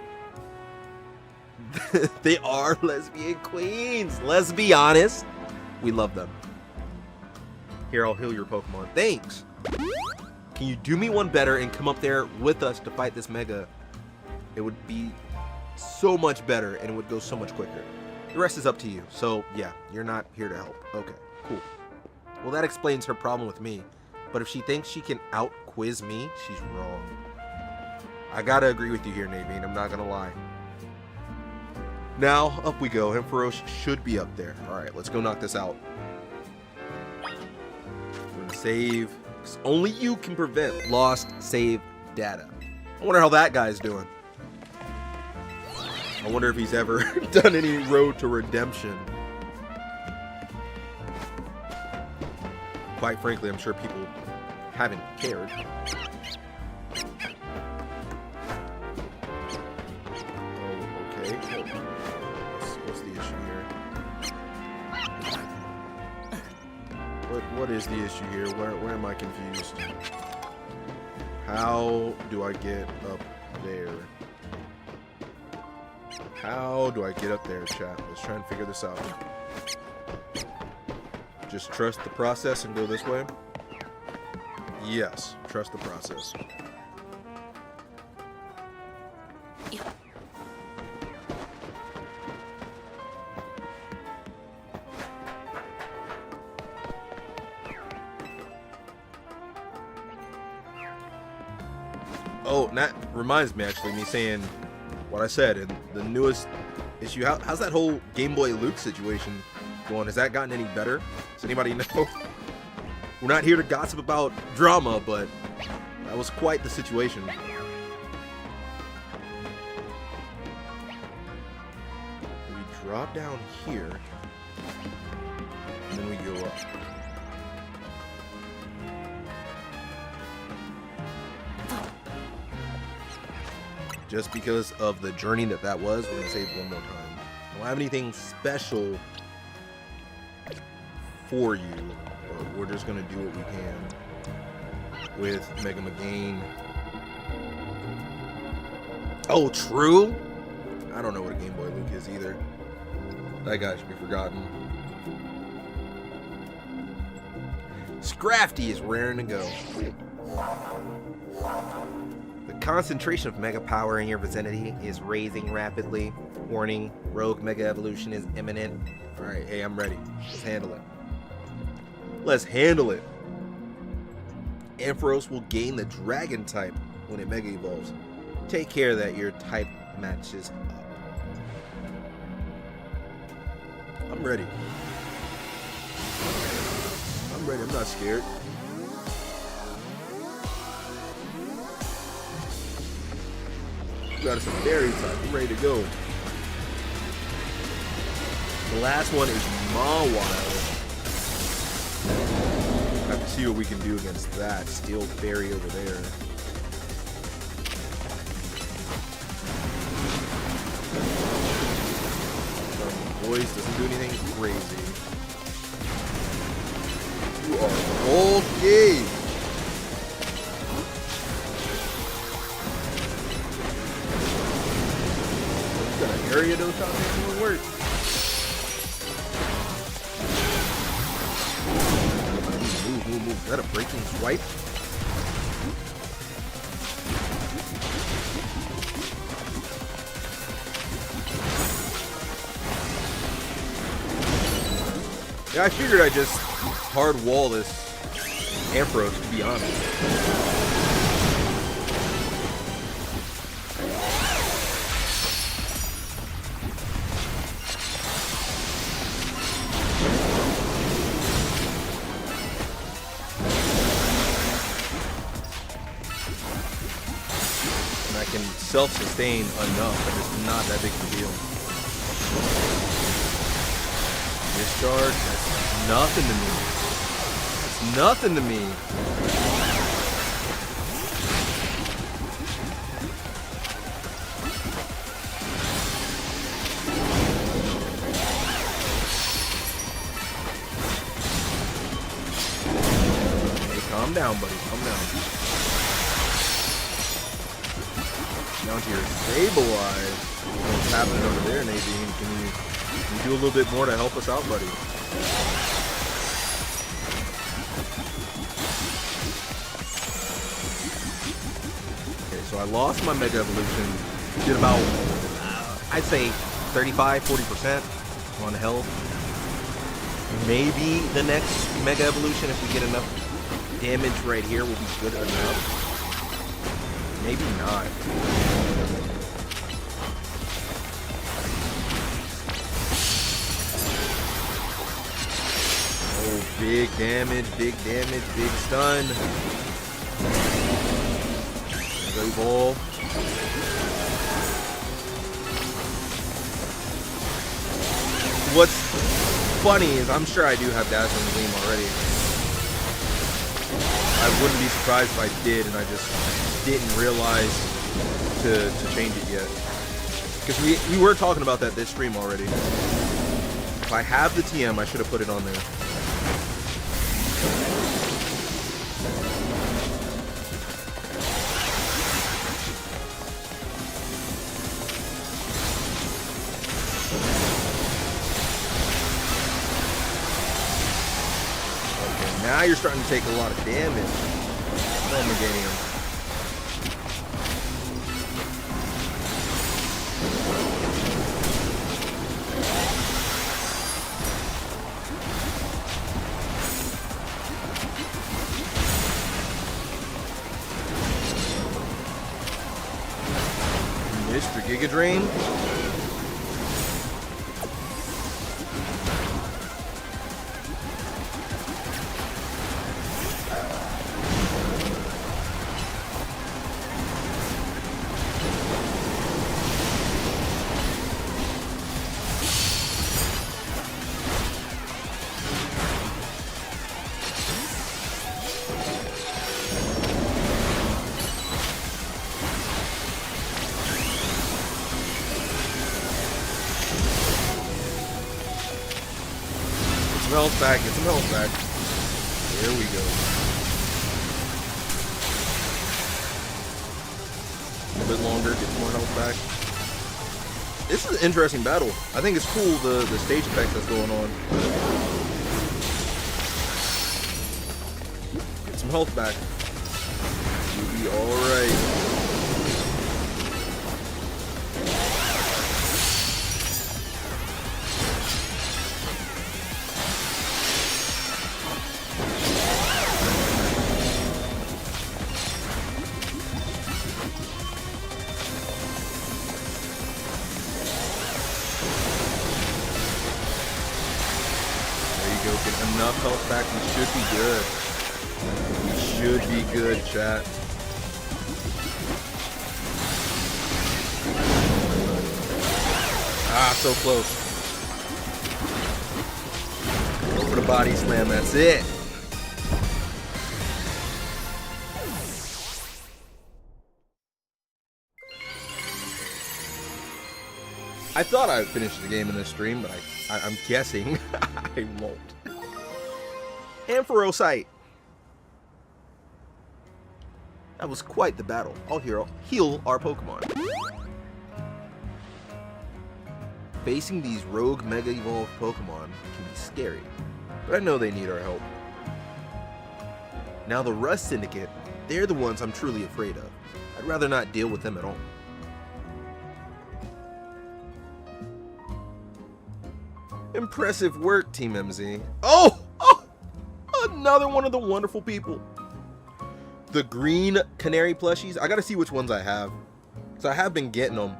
They are lesbian queens. Let's be honest. We love them. Here, I'll heal your Pokemon. Thanks. Can you do me one better and come up there with us to fight this Mega? It would be so much better and it would go so much quicker. The rest is up to you. So, yeah, you're not here to help. Okay, cool. Well, that explains her problem with me. But if she thinks she can out-quiz me, she's wrong. I gotta agree with you here, Nadine. I'm not gonna lie. Now, up we go. Ampharos should be up there. Alright, let's go knock this out. We're gonna save. Only you can prevent lost save data. I wonder how that guy's doing. I wonder if he's ever done any road to redemption. Quite frankly, I'm sure people haven't cared. Oh, okay. What's the issue here? What is the issue here? Where am I confused? How do I get up there? How do I get up there, chat? Let's try and figure this out. Just trust the process and go this way? Yes, trust the process. Oh, and that reminds me, actually, me saying what I said in the newest issue. How's that whole Game Boy Luke situation going? Has that gotten any better? Does anybody know? We're not here to gossip about drama, but that was quite the situation. We drop down here, and then we go up. Just because of the journey that was, we're going to save one more time. I don't have anything special for you, but we're just going to do what we can with Mega Magain. Oh, true? I don't know what a Game Boy Luke is either. That guy should be forgotten. Scrafty is raring to go. The concentration of mega power in your vicinity is raising rapidly. Warning, rogue mega evolution is imminent. Alright, hey, I'm ready. Let's handle it. Let's handle it. Ampharos will gain the dragon type when it mega evolves. Take care that your type matches up. I'm ready. I'm ready. I'm not scared. Got us a fairy type. I'm ready to go. The last one is Mawile. Have to see what we can do against that steel fairy over there. Voice doesn't do anything crazy. You are bulky. You got an area dose out there doing work. Move. Is that a breaking swipe? Yeah, I figured I'd just hard wall this Ampharos, to be honest. And I can self-sustain enough, but it's not that big of a deal. Discharge, that's nothing to me. It's nothing to me. Hey, calm down, buddy. Calm down. Down to your stabilize. What's happening over there, Nadine? Can you do a little bit more to help us out, buddy? Okay, so I lost my Mega Evolution. Did about, I'd say 35-40% on health. Maybe the next Mega Evolution, if we get enough damage right here, will be good enough. Maybe not. Big damage, big stun. Go ball. What's funny is I'm sure I do have Dazzling Gleam already. I wouldn't be surprised if I did and I just didn't realize to change it yet. Because we were talking about that this stream already. If I have the TM, I should have put it on there. Now you're starting to take a lot of damage from the game. Mr. Giga Drain. Health back, get some health back. There we go. A little bit longer, get some more health back. This is an interesting battle. I think it's cool, the stage effects that's going on. Get some health back. You'll be alright. Go get enough health back. We should be good. We should be good, chat. Ah, so close. Go for the body slam. That's it. I thought I would finish the game in this stream, but I'm guessing I won't. Ampharosite. That was quite the battle. I'll heal our Pokemon. Facing these rogue Mega Evolved Pokemon can be scary, but I know they need our help. Now the Rust Syndicate, they're the ones I'm truly afraid of. I'd rather not deal with them at all. Impressive work, Team MZ. Oh! Another one of the wonderful people. The green canary plushies. I gotta see which ones I have, because I have been getting them.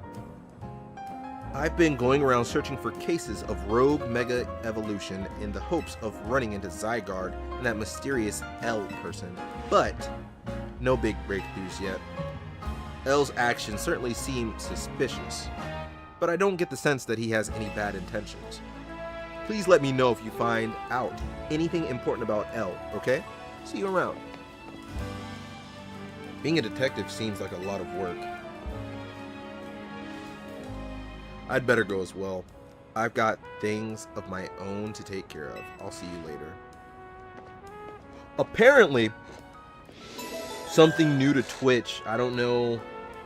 I've been going around searching for cases of rogue Mega Evolution in the hopes of running into Zygarde and that mysterious L person, but no big breakthroughs yet. L's actions certainly seem suspicious, but I don't get the sense that he has any bad intentions. Please let me know if you find out anything important about L, okay? See you around. Being a detective seems like a lot of work. I'd better go as well. I've got things of my own to take care of. I'll see you later. Apparently, something new to Twitch. I don't know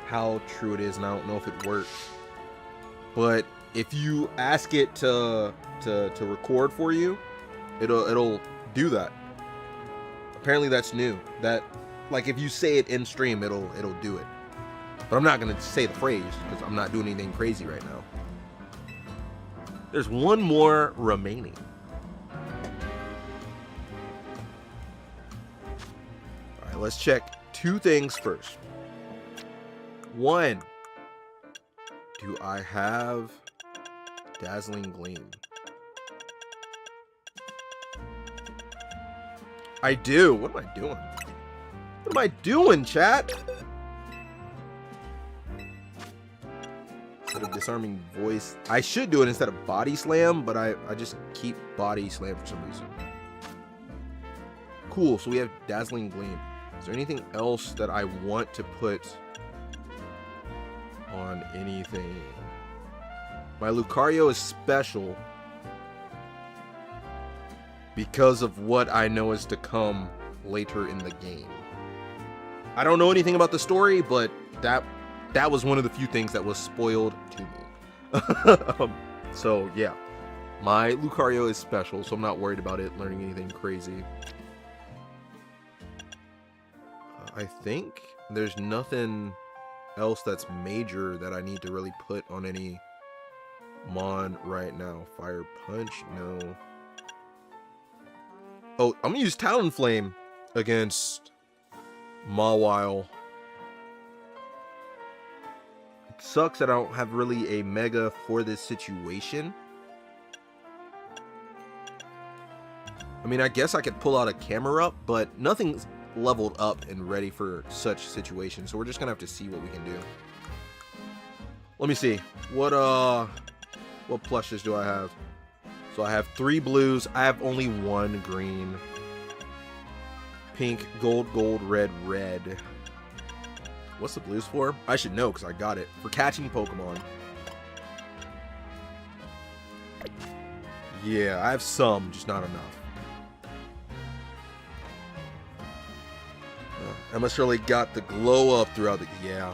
how true it is, and I don't know if it works. But if you ask it to record for you, it'll do that. Apparently that's new. That, like, if you say it in stream, it'll do it. But I'm not gonna say the phrase because I'm not doing anything crazy right now. There's one more remaining. All right, let's check two things first. One, do I have Dazzling Gleam? I do. What am I doing? What am I doing, chat? Instead of Disarming Voice, I should do it instead of Body Slam, but I just keep Body Slam for some reason. Cool, so we have Dazzling Gleam. Is there anything else that I want to put on anything? My Lucario is special because of what I know is to come later in the game. I don't know anything about the story, but that was one of the few things that was spoiled to me. So yeah, my Lucario is special, so I'm not worried about it learning anything crazy. I think there's nothing else that's major that I need to really put on any Mon right now. Fire Punch, no. Oh, I'm gonna use Talonflame against Mawile. It sucks that I don't have really a Mega for this situation. I mean, I guess I could pull out a Camera Up, but nothing's leveled up and ready for such situations, so we're just gonna have to see what we can do. Let me see. What plushes do I have? So I have 3 blues. I have only 1 green. Pink, gold, gold, red, red. What's the blues for? I should know because I got it. For catching Pokemon. Yeah, I have some, just not enough. I must really got the glow up throughout the... Yeah.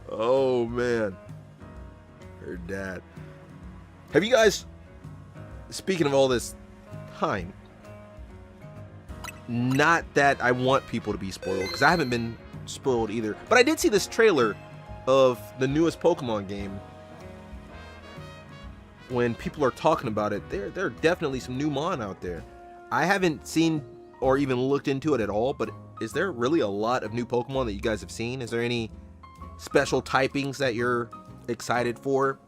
Oh man, her dad. Have you guys, speaking of all this time, not that I want people to be spoiled, because I haven't been spoiled either, but I did see this trailer of the newest Pokemon game. When people are talking about it, there are definitely some new Mon out there. I haven't seen or even looked into it at all, but is there really a lot of new Pokemon that you guys have seen? Is there any special typings that you're excited for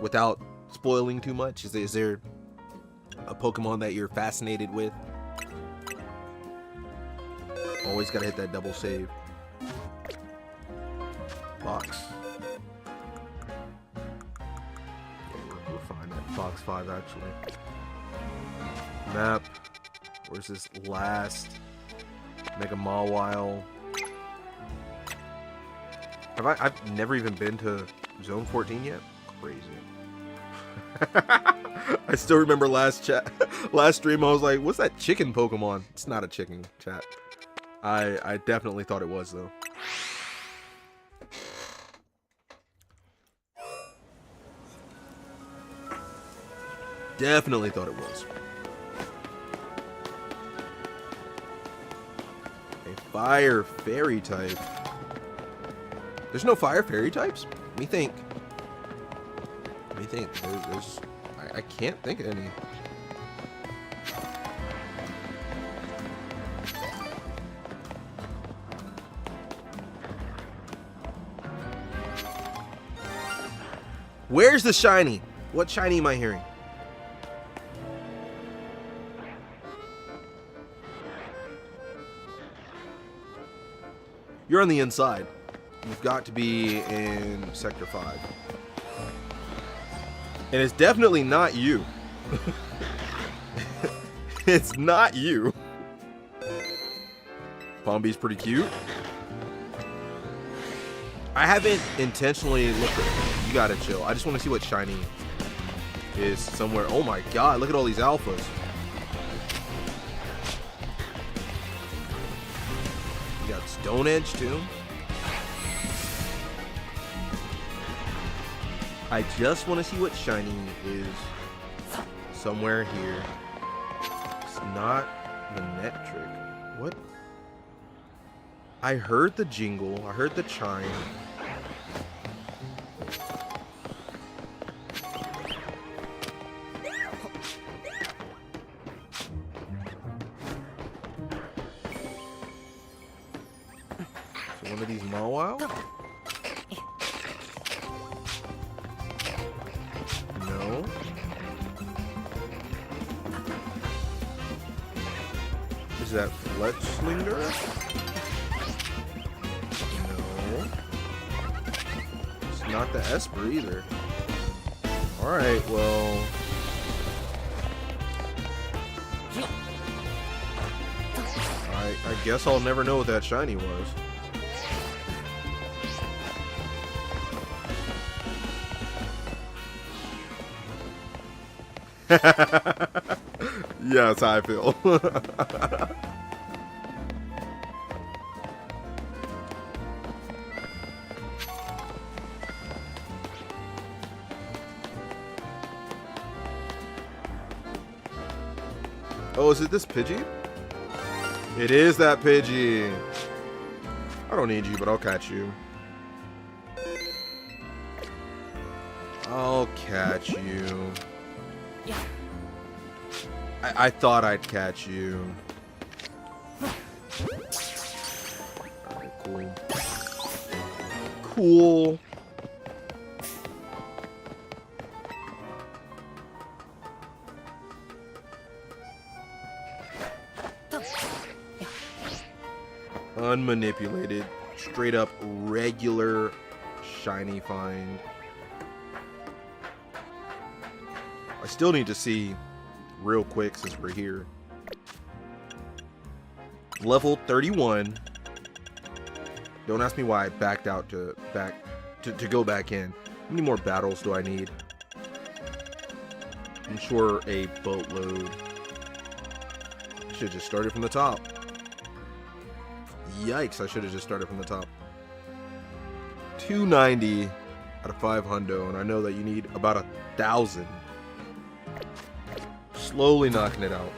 without spoiling too much? Is there a Pokemon that you're fascinated with? Always gotta hit that double save. Box. We're fine at Fox 5 actually. Map. Where's this last Mega Mawile? I've never even been to Zone 14 yet? Crazy. I still remember last stream I was like, what's that chicken Pokemon? It's not a chicken, chat. I definitely thought it was though. Definitely thought it was. A fire fairy type. There's no fire fairy types? Let me think. I can't think of any. Where's the shiny? What shiny am I hearing? You're on the inside. You've got to be in Sector 5. And it's definitely not you. It's not you. Bombi's pretty cute. I haven't intentionally looked at it. You gotta chill. I just want to see what shiny is somewhere. Oh my god, look at all these alphas. You got Stone Edge too. I just want to see what shiny is somewhere here. It's not the Nectric. What? I heard the jingle. I heard the chime. So one of these Mawile? No. Is that Fletchlinger? Not the Esper either. Alright, well. I guess I'll never know what that shiny was. Yeah, that's how I feel. Oh, is it this Pidgey? It is that Pidgey. I don't need you, but I'll catch you. I'll catch you. Yeah. I thought I'd catch you. Alright, cool. Cool. Unmanipulated, straight up regular shiny find. I still need to see real quick since we're here. Level 31. Don't ask me why I backed out to go back in. How many more battles do I need? I'm sure a boatload. Should just started from the top. Yikes, I should have just started from the top. 290 out of 500, and I know that you need about 1,000. Slowly knocking it out.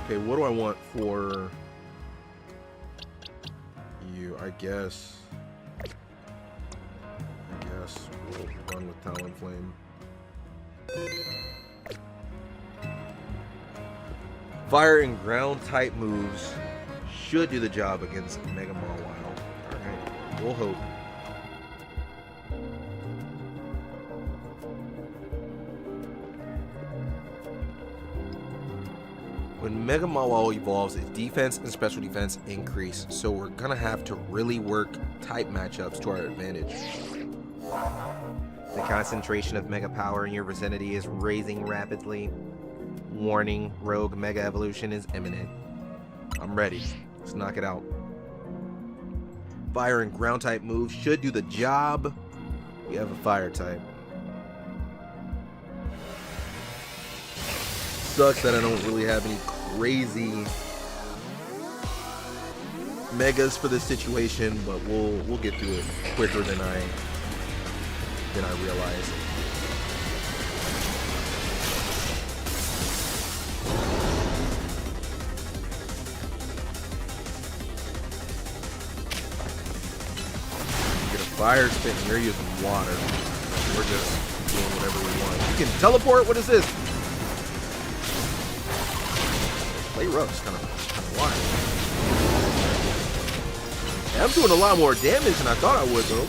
Okay, what do I want for you? I guess we'll run with Talonflame. Fire and ground type moves should do the job against Mega Mawile. Alright, we'll hope. When Mega Mawile evolves, its defense and special defense increase, so we're gonna have to really work type matchups to our advantage. The concentration of Mega Power in your vicinity is raising rapidly. Warning, Rogue Mega Evolution is imminent. I'm ready. Let's knock it out. Fire and ground type moves should do the job. We have a fire type. Sucks that I don't really have any crazy megas for this situation, but we'll get through it quicker than I realized. Get a fire spit and you're using water. We're just doing whatever we want. You can teleport? What is this? Play rough's kind of wild. Yeah, I'm doing a lot more damage than I thought I would, though.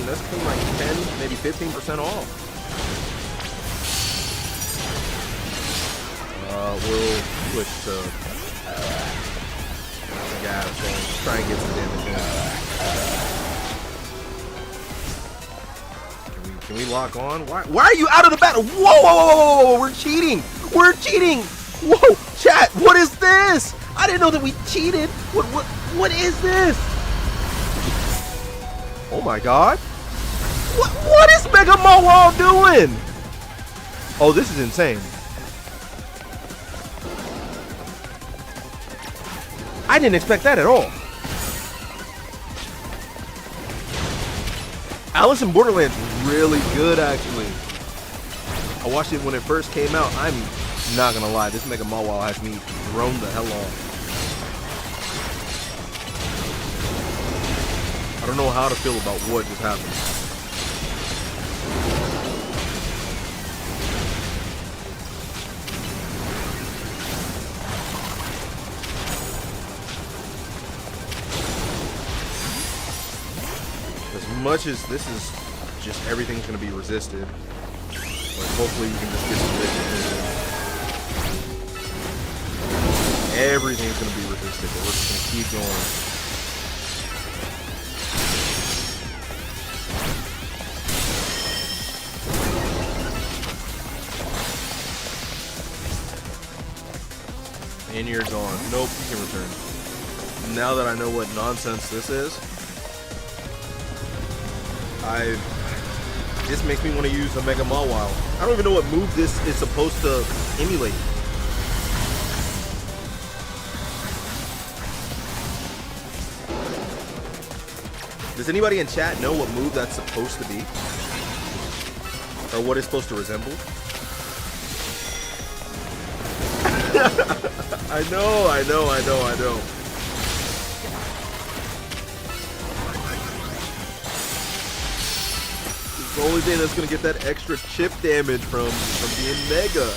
That's clean like 10, maybe 15% off. We'll switch to gas and try and get some damage in. Can we lock on? Why are you out of the battle? Whoa, we're cheating! We're cheating! Whoa, chat, what is this? I didn't know that we cheated. What is this? Oh my god. What is Mega Mawile doing? Oh, this is insane. I didn't expect that at all. Alice in Borderlands really good, actually. I watched it when it first came out. I'm not gonna lie, this Mega Mawile has me thrown the hell off. I don't know how to feel about what just happened. As much as this is just everything's going to be resisted, like hopefully you can just get some vision. Everything's going to be resisted, but we're just going to keep going. And you're gone. Nope, you can return. Now that I know what nonsense this is, this makes me want to use a Mega Mawile. I don't even know what move this is supposed to emulate. Does anybody in chat know what move that's supposed to be? Or what it's supposed to resemble? I know. It's the only thing that's gonna get that extra chip damage from being Mega.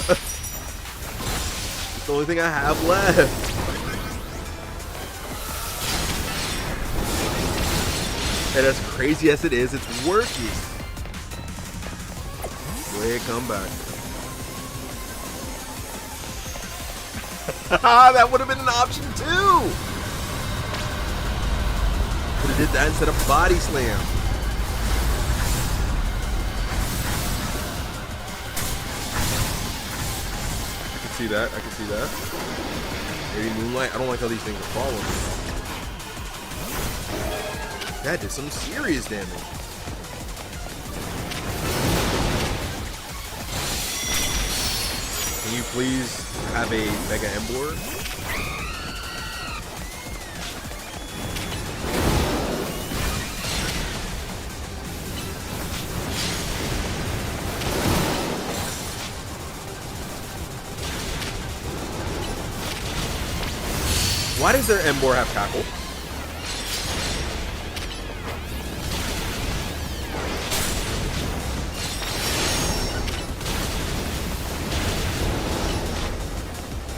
It's the only thing I have left. And as crazy as it is, it's working. Go ahead, come back. That would have been an option too. Could have did that instead of body slam. see that. I can see that. Maybe Moonlight. I don't like how these things are following me. That did some serious damage. Can you please have a Mega Emboar? Why does their Emboar have tackle?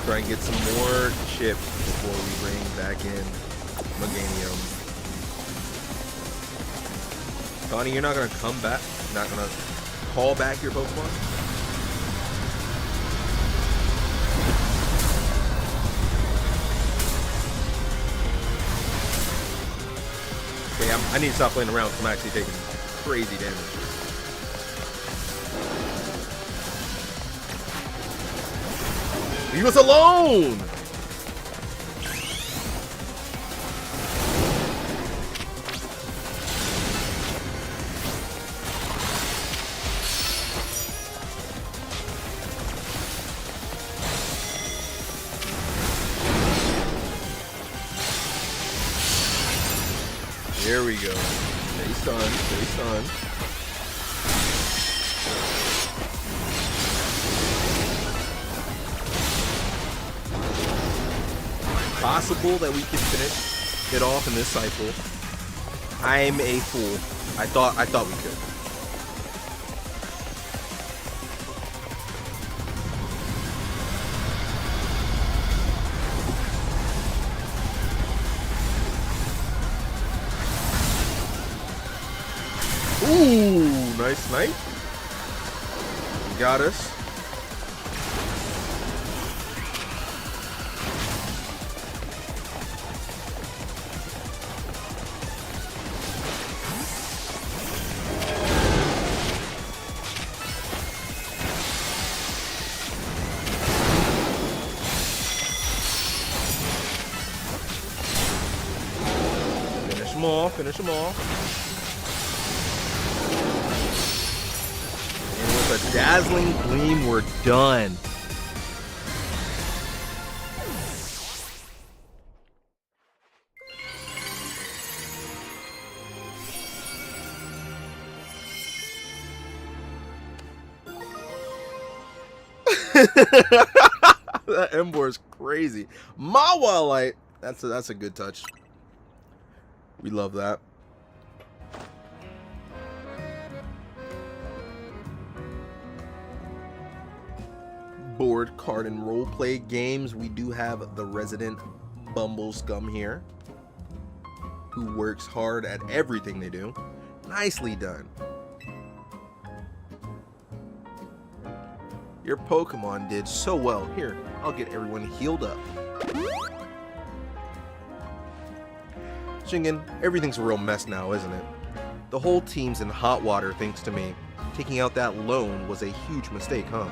Try and get some more chips before we bring back in Meganium. Connie, you're not gonna come back? Not gonna call back your Pokemon? Okay, I need to stop playing around because I'm actually taking crazy damage. Leave us alone! There we go. Stay stunned, stay stunned. Possible that we can finish it off in this cycle. I'm a fool. I thought we could. Ooh, nice snipe. You got us. Finish them off, finish them off. A dazzling gleam, we're done. That Emboar is crazy. Mawalite. That's a good touch. We love that. Board, card, and roleplay games. We do have the resident Bumble Scum here, who works hard at everything they do. Nicely done. Your Pokemon did so well. Here, I'll get everyone healed up. Shingen, everything's a real mess now, isn't it? The whole team's in hot water thanks to me. Taking out that loan was a huge mistake, huh?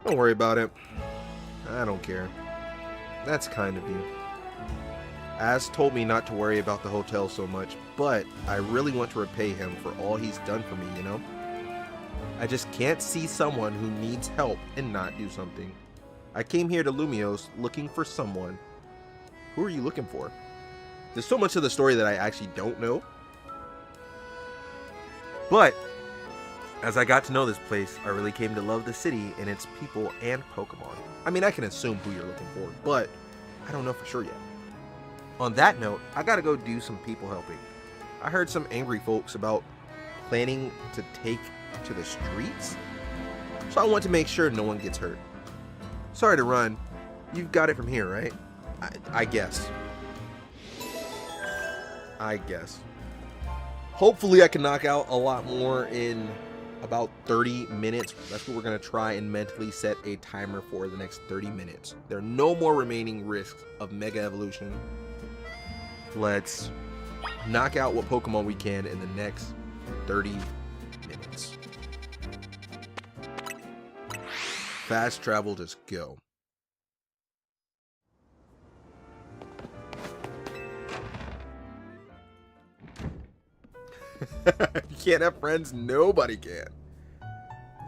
Don't worry about it. I don't care. That's kind of you. Az told me not to worry about the hotel so much, but I really want to repay him for all he's done for me, you know? I just can't see someone who needs help and not do something. I came here to Lumiose looking for someone. Who are you looking for? There's so much of the story that I actually don't know. But as I got to know this place, I really came to love the city and its people and Pokemon. I mean, I can assume who you're looking for, but I don't know for sure yet. On that note, I gotta go do some people helping. I heard some angry folks about planning to take to the streets, so I want to make sure no one gets hurt. Sorry to run. You've got it from here, right? I guess. I guess. Hopefully I can knock out a lot more in about 30 minutes. That's what we're going to try and mentally set a timer for the next 30 minutes. There are no more remaining risks of Mega Evolution. Let's knock out what Pokemon we can in the next 30 minutes. fast travel, just go. You can't have friends? Nobody can.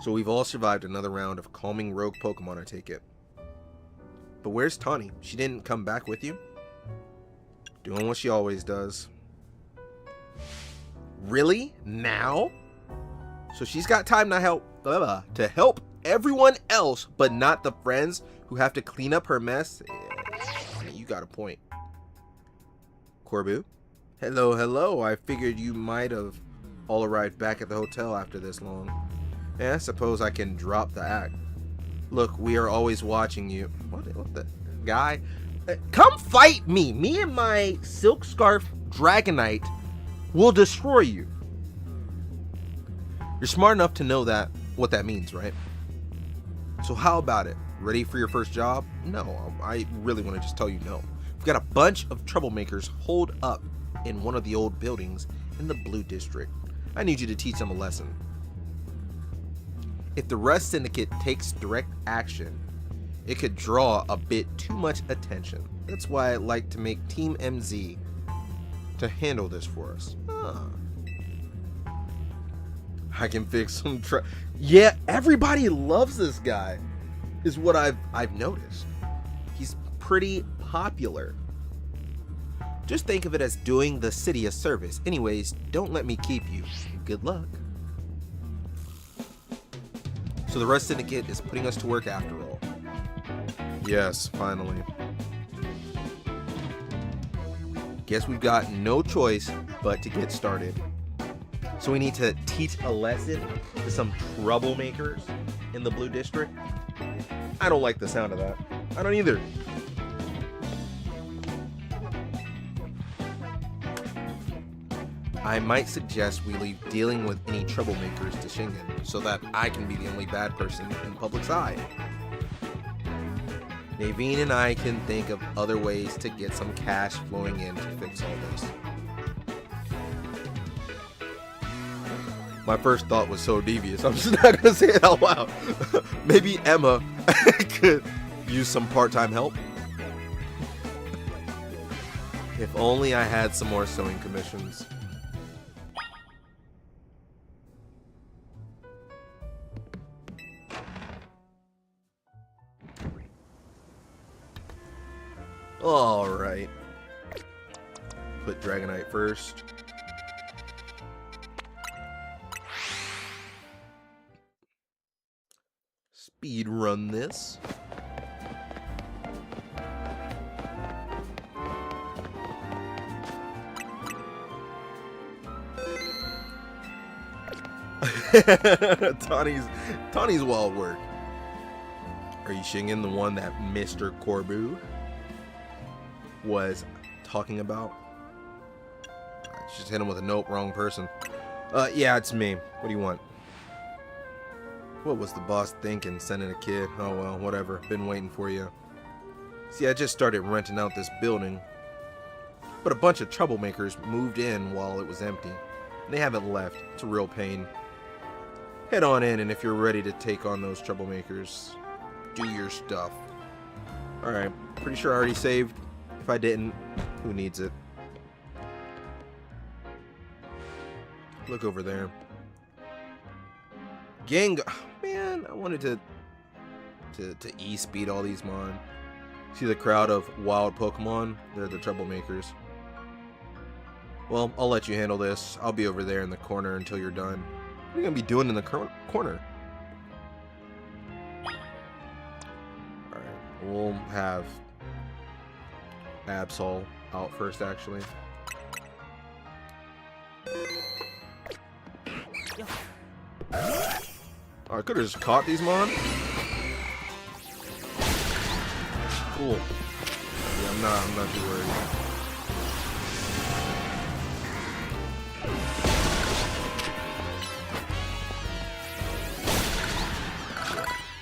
So we've all survived another round of calming rogue Pokemon, I take it. But where's Tawny? She didn't come back with you? Doing what she always does. Really? Now? So she's got time to help everyone else, but not the friends who have to clean up her mess? Yeah, you got a point. Corbu? Hello, hello. I figured you might have all arrived back at the hotel after this long. Yeah, I suppose I can drop the act. Look, we are always watching you. What the guy? Come fight me. Me and my Silk Scarf Dragonite will destroy you. You're smart enough to know what that means, right? So how about it? Ready for your first job? No, I really want to just tell you no. We've got a bunch of troublemakers holed up in one of the old buildings in the Blue District. I need you to teach them a lesson. If the Rust Syndicate takes direct action, it could draw a bit too much attention. That's why I'd like to make Team MZ to handle this for us. I can fix some yeah, everybody loves this guy, is what I've noticed. He's pretty popular. Just think of it as doing the city a service. Anyways, don't let me keep you. Good luck. So the Rust Syndicate is putting us to work after all. Yes, finally. Guess we've got no choice but to get started. So we need to teach a lesson to some troublemakers in the Blue District. I don't like the sound of that. I don't either. I might suggest we leave dealing with any troublemakers to Shingen, so that I can be the only bad person in the public's eye. Naveen and I can think of other ways to get some cash flowing in to fix all this. My first thought was so devious, I'm just not going to say it out loud. Maybe Emma could use some part-time help. If only I had some more sewing commissions. Alright. Put Dragonite first. Speed run this. Tawny's wild work. Are you Shingen the one that Mr. Corbu was talking about? I just hit him with a nope, wrong person. Yeah, it's me. What do you want? What was the boss thinking, sending a kid? Oh well, whatever. Been waiting for you. See, I just started renting out this building, but a bunch of troublemakers moved in while it was empty. They haven't left. It's a real pain. Head on in, and if you're ready to take on those troublemakers, do your stuff. Alright, pretty sure I already saved. If I didn't, who needs it? Look over there. Gengar. Man, I wanted to E-speed all these mon. See the crowd of wild Pokemon? They're the troublemakers. Well, I'll let you handle this. I'll be over there in the corner until you're done. What are you going to be doing in the corner? Alright, we'll have Absol out first, actually. Oh, I could have just caught these mon. Cool. Yeah, I'm not too worried.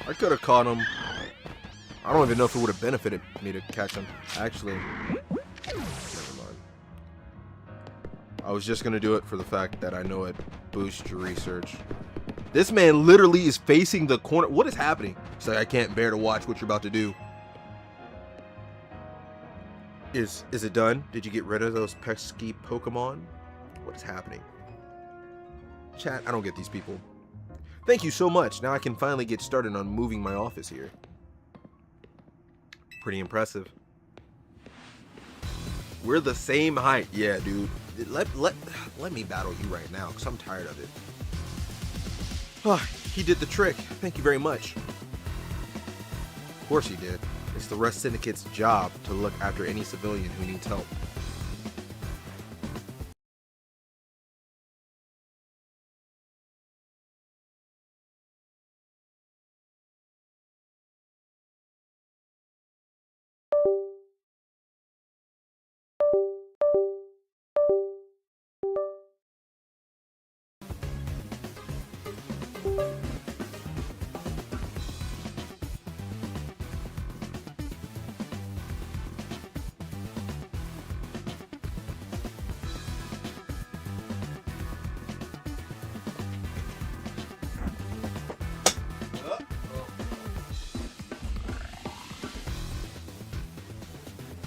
I could have caught him. I don't even know if it would have benefited me to catch him. Actually, never mind. I was just gonna do it for the fact that I know it boosts your research. This man literally is facing the corner. What is happening? He's like, I can't bear to watch what you're about to do. Is it done? Did you get rid of those pesky Pokemon? What is happening? Chat, I don't get these people. Thank you so much. Now I can finally get started on moving my office here. Pretty impressive. We're the same height. Yeah, dude. Let me battle you right now, because I'm tired of it. Oh, he did the trick. Thank you very much. Of course he did. It's the Rust Syndicate's job to look after any civilian who needs help.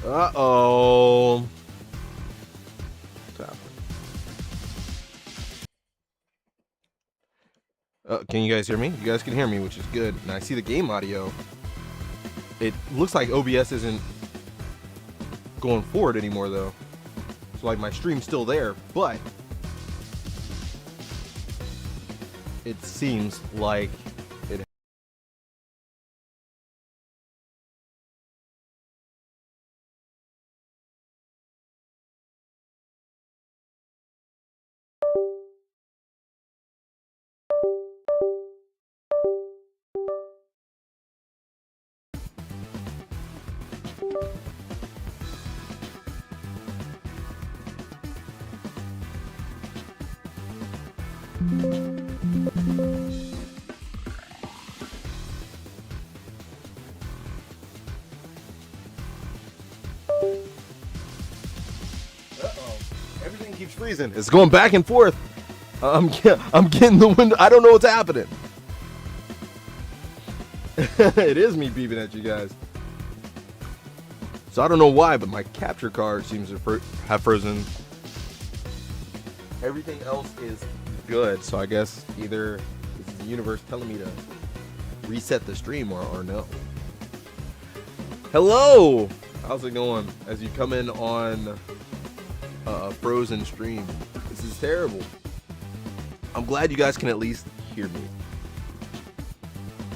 Uh-oh. Can you guys hear me? You guys can hear me, which is good. And I see the game audio. It looks like OBS isn't going forward anymore, though. So, like, my stream's still there, but it seems like it. Uh-oh. Everything keeps freezing. It's going back and forth. I'm getting the window. I don't know what's happening. It is me beeping at you guys. So I don't know why, but my capture card seems to have frozen. Everything else is good. So I guess either this is the universe telling me to reset the stream or no. Hello! How's it going as you come in on a frozen stream? This is terrible. I'm glad you guys can at least hear me.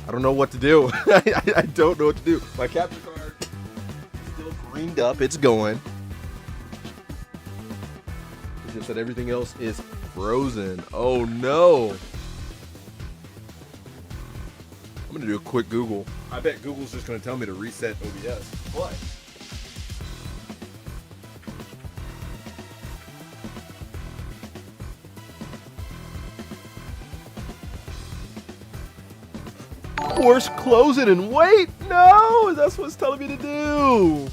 I don't know what to do. I don't know what to do. My capture card is still greened up. It's going. It's just that everything else is frozen. Oh no. I'm going to do a quick Google. I bet Google's just going to tell me to reset OBS. What? Of course, close it and wait. No, that's what it's telling me to do.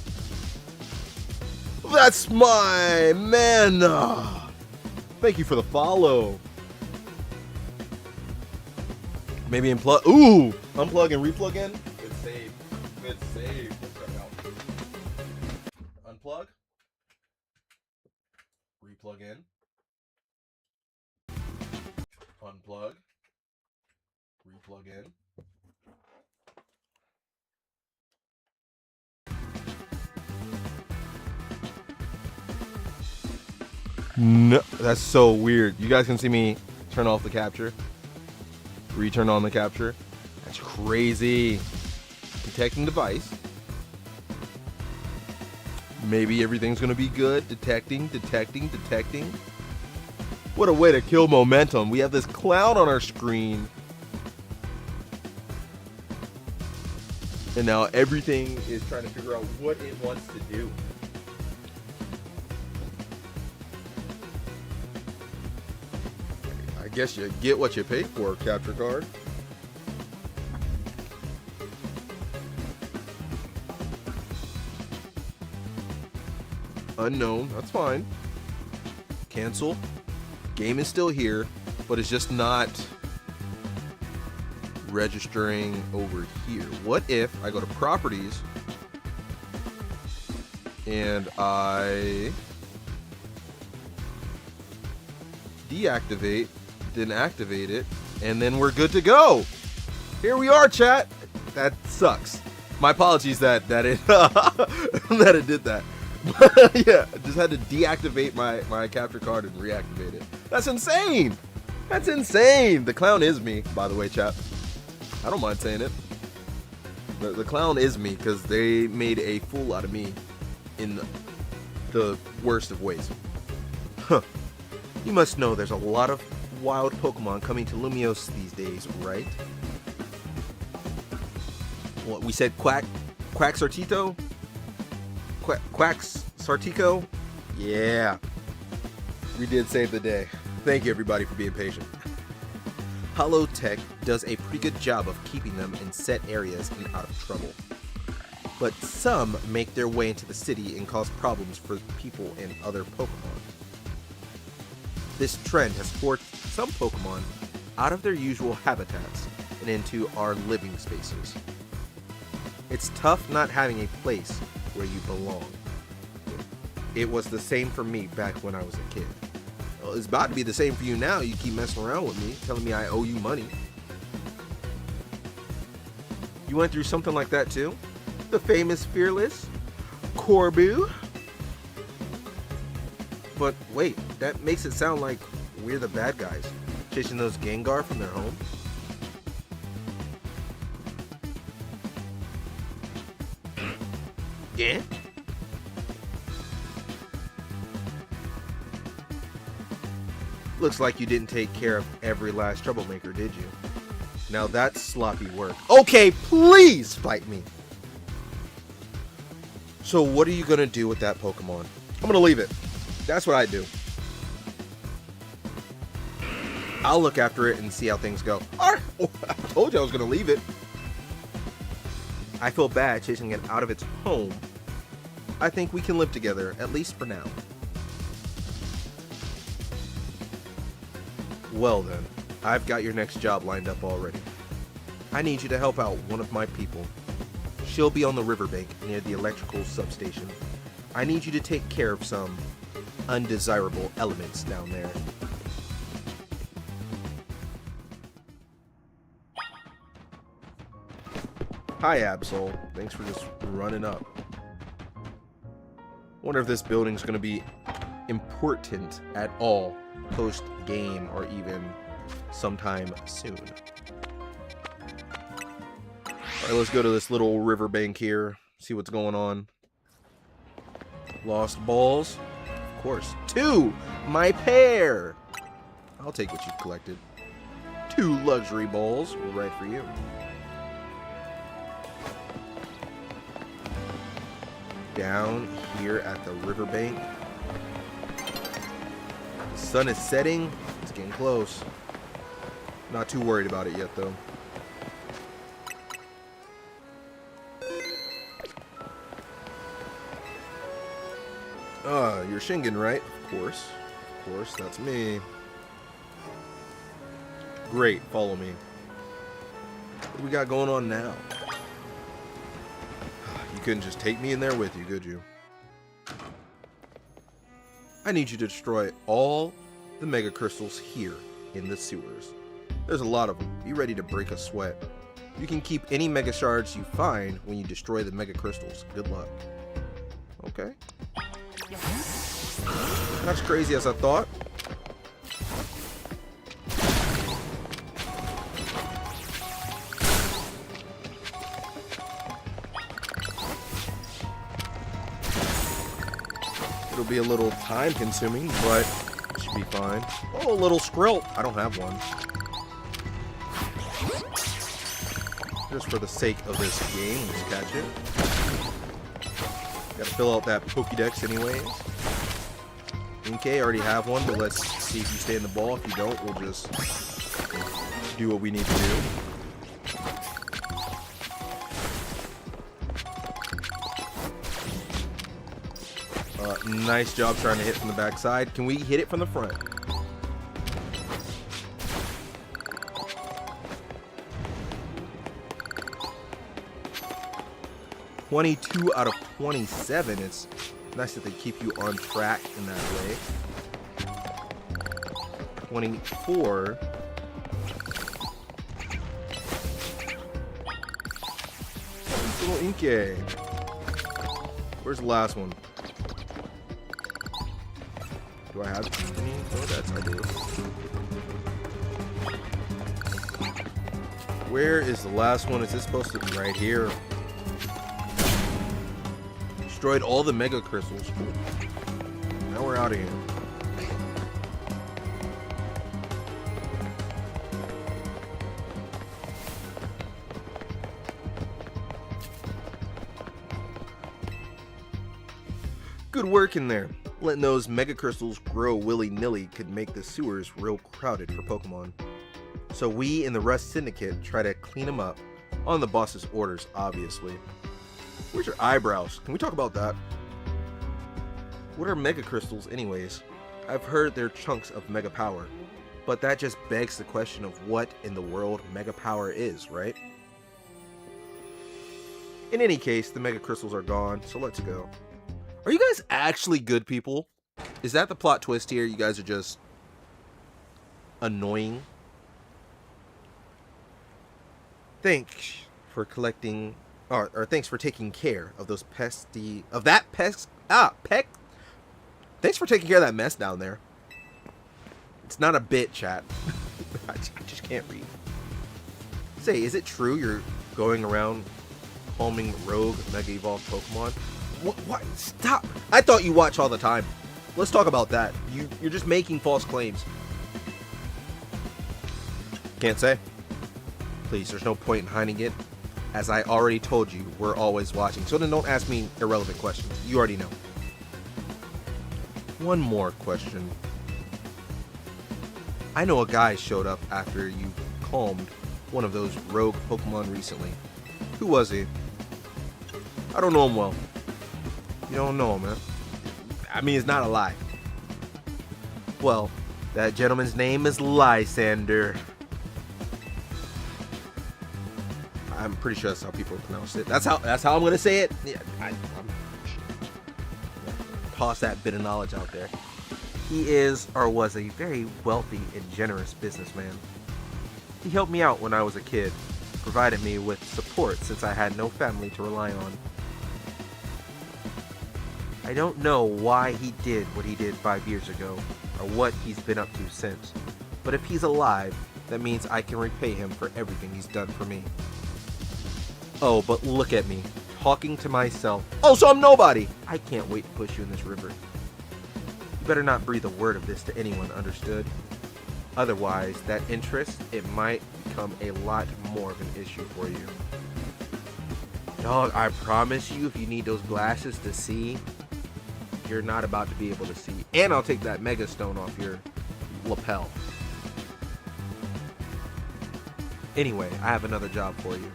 That's my man. Thank you for the follow. Maybe unplug. Ooh, unplug and replug in. Good save. Good save. Let's try it out. Unplug. Replug in. Unplug. Replug in. No, that's so weird. You guys can see me turn off the capture, return on the capture. That's crazy. Detecting device. Maybe everything's gonna be good. Detecting. What a way to kill momentum. We have this cloud on our screen. And now everything is trying to figure out what it wants to do. I guess you get what you pay for, capture card. Unknown, that's fine. Cancel. Game is still here, but it's just not registering over here. What if I go to properties and I deactivate, then activate it, and then we're good to go. Here we are, chat. That sucks. My apologies that it that it did that. Yeah, I just had to deactivate my capture card and reactivate it. That's insane. That's insane. The clown is me, by the way, chat. I don't mind saying it. The clown is me because they made a fool out of me in the worst of ways. Huh. You must know there's a lot of wild Pokemon coming to Lumiose these days, right? What we said, Quaxartito? Quaxartico? Yeah. We did save the day. Thank you, everybody, for being patient. Holotech does a pretty good job of keeping them in set areas and out of trouble. But some make their way into the city and cause problems for people and other Pokemon. This trend has forced some Pokemon out of their usual habitats and into our living spaces. It's tough not having a place where you belong. It was the same for me back when I was a kid. Well, it's about to be the same for you now. You keep messing around with me, telling me I owe you money. You went through something like that too? The famous Fearless? Corbu? But wait, that makes it sound like we're the bad guys, chasing those Gengar from their home? Yeah? Looks like you didn't take care of every last troublemaker, did you? Now that's sloppy work. Okay, please fight me. So what are you gonna do with that Pokemon? I'm gonna leave it. That's what I do. I'll look after it and see how things go. I told you I was gonna leave it. I feel bad chasing it out of its home. I think we can live together, at least for now. Well then, I've got your next job lined up already. I need you to help out one of my people. She'll be on the riverbank near the electrical substation. I need you to take care of some undesirable elements down there. Hi, Absol. Thanks for just running up. Wonder if this building's gonna be important at all post-game or even sometime soon. Alright, let's go to this little riverbank here, see what's going on. Lost balls? Of course. 2! My pair! I'll take what you've collected. 2 luxury balls, right for you. Down here at the riverbank. The sun is setting. It's getting close. Not too worried about it yet, though. You're Shingen, right? Of course. Of course, that's me. Great, follow me. What do we got going on now? You couldn't just take me in there with you, could you? I need you to destroy all the Mega Crystals here in the sewers. There's a lot of them. Be ready to break a sweat. You can keep any Mega Shards you find when you destroy the Mega Crystals. Good luck. Okay. Not as crazy as I thought. It'll be a little time consuming, but it should be fine. Oh, a little Skrill. I don't have one. Just for the sake of this game, let's catch it. Gotta fill out that Pokédex anyways. Okay, I already have one, but let's see if you stay in the ball. If you don't, we'll just do what we need to do. Nice job trying to hit from the backside. Can we hit it from the front? 22 out of 27. It's nice that they keep you on track in that way. 24. Little Inke. Where's the last one? Do I have any? Oh, that's I do. Where is the last one? Is this supposed to be right here? Destroyed all the mega crystals. Now we're out of here. Good work in there. Letting those mega crystals grow willy-nilly could make the sewers real crowded for Pokemon. So we in the Rust Syndicate try to clean them up on the boss's orders, obviously. Where's your eyebrows? Can we talk about that? What are mega crystals anyways? I've heard they're chunks of mega power, but that just begs the question of what in the world mega power is, right? In any case, the mega crystals are gone, so let's go. Are you guys actually good people? Is that the plot twist here? You guys are just annoying? Thanks for collecting, or thanks for taking care of those Thanks for taking care of that mess down there. It's not a bit, chat. I just can't read. Say, is it true you're going around calming rogue Mega Evolved Pokemon? What? Stop! I thought you watch all the time. Let's talk about that. You're just making false claims. Can't say. Please, there's no point in hiding it. As I already told you, we're always watching. So then don't ask me irrelevant questions. You already know. One more question. I know a guy showed up after you calmed one of those rogue Pokemon recently. Who was he? I don't know him well. You don't know him, man. I mean, it's not a lie. Well, that gentleman's name is Lysander. I'm pretty sure that's how people pronounce it. That's how I'm gonna say it. Yeah, I'm toss that bit of knowledge out there. He is or was a very wealthy and generous businessman. He helped me out when I was a kid, provided me with support since I had no family to rely on. I don't know why he did what he did 5 years ago, or what he's been up to since, but if he's alive, that means I can repay him for everything he's done for me. Oh, but look at me, talking to myself. Oh, so I'm nobody! I can't wait to push you in this river. You better not breathe a word of this to anyone, understood? Otherwise, that interest, it might become a lot more of an issue for you. Dog, I promise you, if you need those glasses to see, you're not about to be able to see. And I'll take that Mega Stone off your lapel. Anyway, I have another job for you.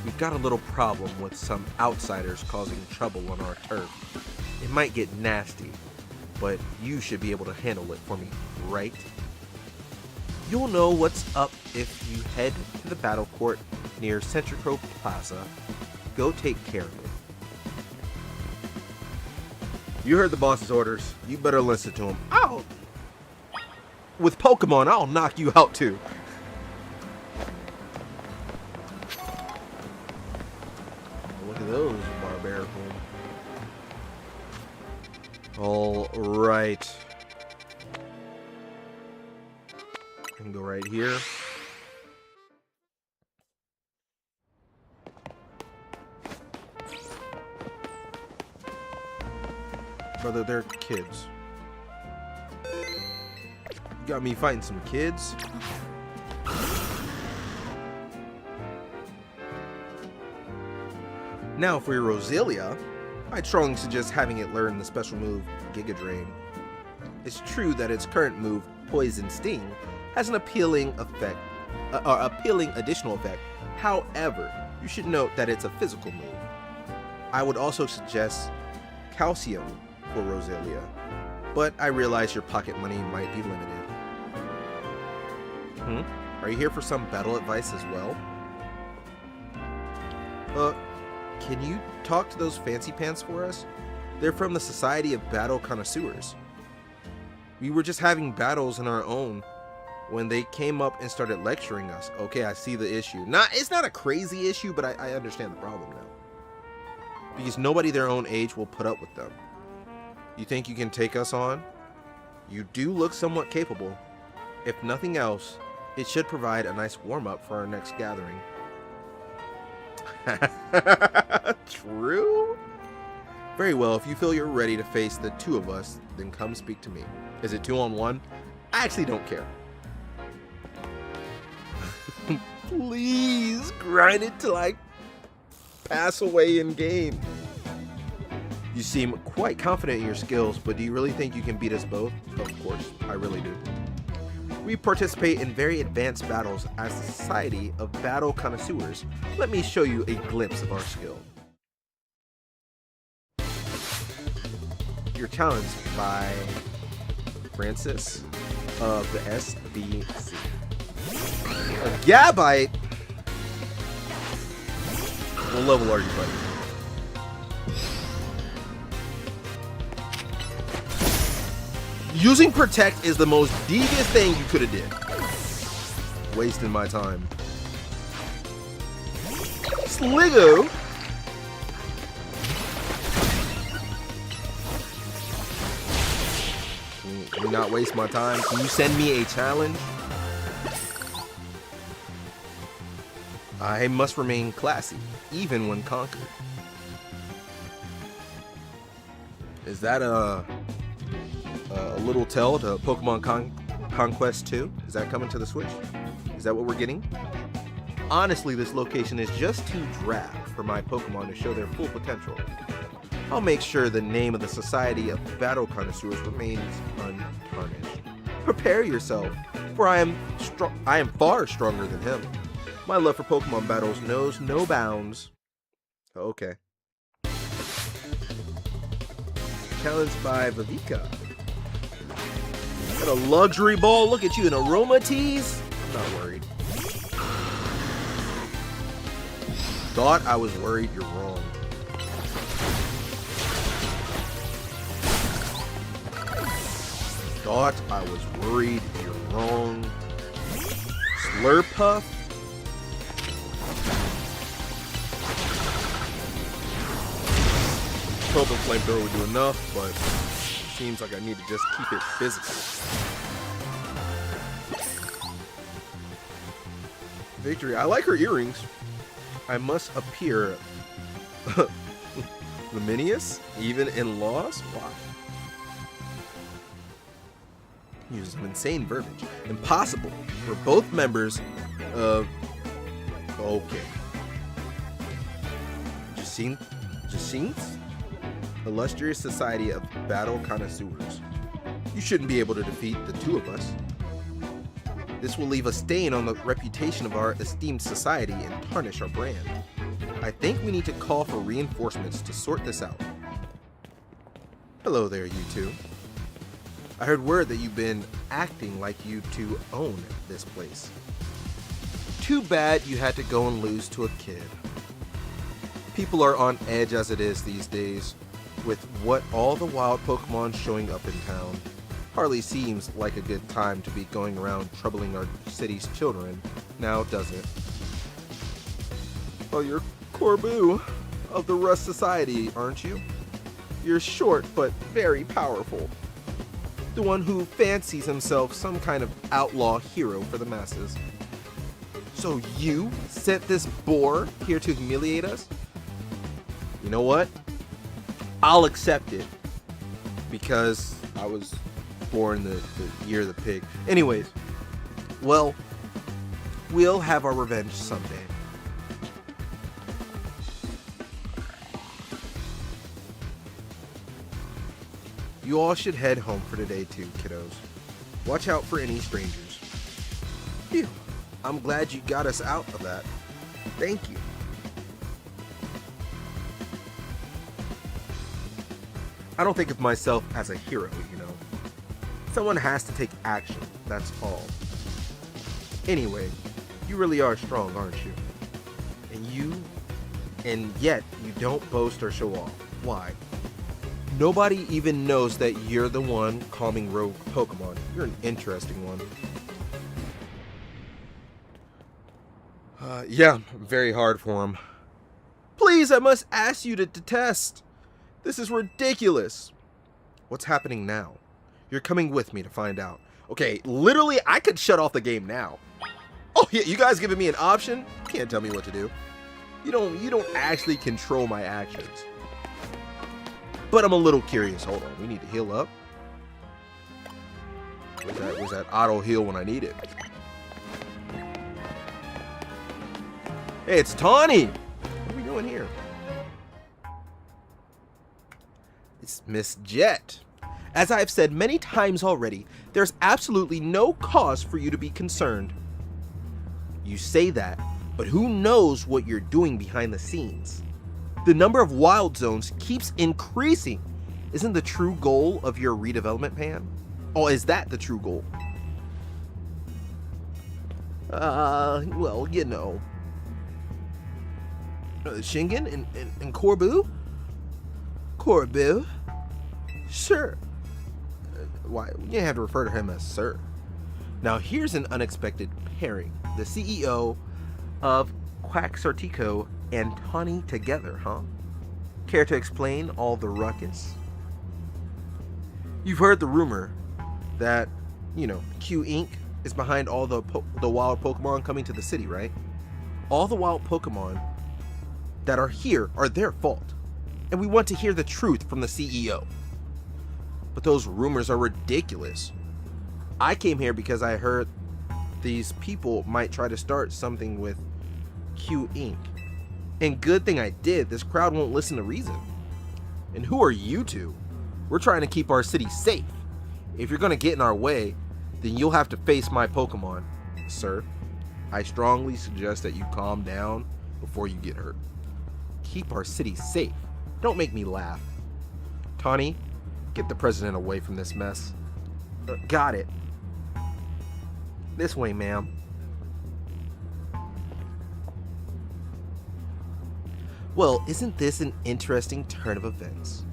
We've got a little problem with some outsiders causing trouble on our turf. It might get nasty, but you should be able to handle it for me, right? You'll know what's up if you head to the battle court near Centrico Plaza. Go take care of it. You heard the boss's orders. You better listen to him. With Pokemon, I'll knock you out too. Look at those, Barbarian. All right. I can go right here. Brother, they're kids. You got me fighting some kids? Now for your Roselia, I'd strongly suggest having it learn the special move Giga Drain. It's true that its current move, Poison Sting, has an appealing additional effect. However, you should note that it's a physical move. I would also suggest Calcium for Roselia, but I realize your pocket money might be limited. Are you here for some battle advice as well? can you talk to those fancy pants for us? They're from the Society of Battle Connoisseurs. We were just having battles on our own when they came up and started lecturing us. Okay, I see the issue. It's not a crazy issue, but I understand the problem now. Because nobody their own age will put up with them. You think you can take us on? You do look somewhat capable. If nothing else, it should provide a nice warm-up for our next gathering. True? Very well, if you feel you're ready to face the two of us, then come speak to me. Is it 2-on-1? I actually don't care. Please, grind it till I pass away in game. You seem quite confident in your skills, but do you really think you can beat us both? Of course, I really do. We participate in very advanced battles as the Society of Battle Connoisseurs. Let me show you a glimpse of our skill. You're challenged by Francis of the SBC. A Gabite? What level are you, buddy? Using Protect is the most devious thing you could have did. Wasting my time. Sligo? Can you not waste my time? Can you send me a challenge? I must remain classy, even when conquered. Is that a little tell to Pokemon Conquest 2? Is that coming to the Switch? Is that what we're getting? Honestly, this location is just too drab for my Pokemon to show their full potential. I'll make sure the name of the Society of Battle Connoisseurs remains untarnished. Prepare yourself, for I am far stronger than him. My love for Pokemon battles knows no bounds. Okay. Challenged by Viveka. Got a luxury ball. Look at you, an aroma tease. I'm not worried. Thought I was worried. You're wrong. Thought I was worried. You're wrong. Slurpuff. Hoping Flamethrower would do enough, but it seems like I need to just keep it physical. Victory. I like her earrings. I must appear luminous, even in loss? Why? Use some insane verbiage. Impossible. We're both members of... Okay. Jacinth? Illustrious Society of Battle Connoisseurs. You shouldn't be able to defeat the two of us. This will leave a stain on the reputation of our esteemed society and tarnish our brand. I think we need to call for reinforcements to sort this out. Hello there, you two. I heard word that you've been acting like you two own this place. Too bad you had to go and lose to a kid. People are on edge as it is these days. With what all the wild Pokemon showing up in town, hardly seems like a good time to be going around troubling our city's children, now does it? Well, you're Corbu of the Rust Society, aren't you? You're short but very powerful. The one who fancies himself some kind of outlaw hero for the masses. So you sent this boar here to humiliate us? You know what? I'll accept it, because I was born the year of the pig. Anyways, well, we'll have our revenge someday. You all should head home for today too, kiddos. Watch out for any strangers. Phew, I'm glad you got us out of that. Thank you. I don't think of myself as a hero, you know. Someone has to take action, that's all. Anyway, you really are strong, aren't you? And And yet, you don't boast or show off. Why? Nobody even knows that you're the one calming rogue Pokemon. You're an interesting one. Yeah, very hard for him. Please, I must ask you to test. This is ridiculous. What's happening now? You're coming with me to find out. Okay, literally, I could shut off the game now. Oh, yeah, you guys giving me an option? You can't tell me what to do. You don't actually control my actions. But I'm a little curious. Hold on, we need to heal up. Was that auto heal when I need it? Hey, it's Tawny! What are we doing here? It's Miss Jet. As I've said many times already, there's absolutely no cause for you to be concerned. You say that, but who knows what you're doing behind the scenes? The number of wild zones keeps increasing. Isn't the true goal of your redevelopment plan? Or is that the true goal? Well, you know. Shingen and Corbu? Corbu? Sure. Why? You didn't have to refer to him as sir. Now here's an unexpected pairing. The CEO of Quaxartico and Tawny together, huh? Care to explain all the ruckus? You've heard the rumor that, you know, Q Inc. is behind all the wild Pokemon coming to the city, right? All the wild Pokemon that are here are their fault. And we want to hear the truth from the CEO. But those rumors are ridiculous. I came here because I heard these people might try to start something with Q Inc. And good thing I did. This crowd won't listen to reason. And who are you two? We're trying to keep our city safe. If you're gonna get in our way, then you'll have to face my Pokemon. Sir, I strongly suggest that you calm down before you get hurt. Keep our city safe. Don't make me laugh. Tawny, get the president away from this mess. Got it. This way, ma'am. Well, isn't this an interesting turn of events?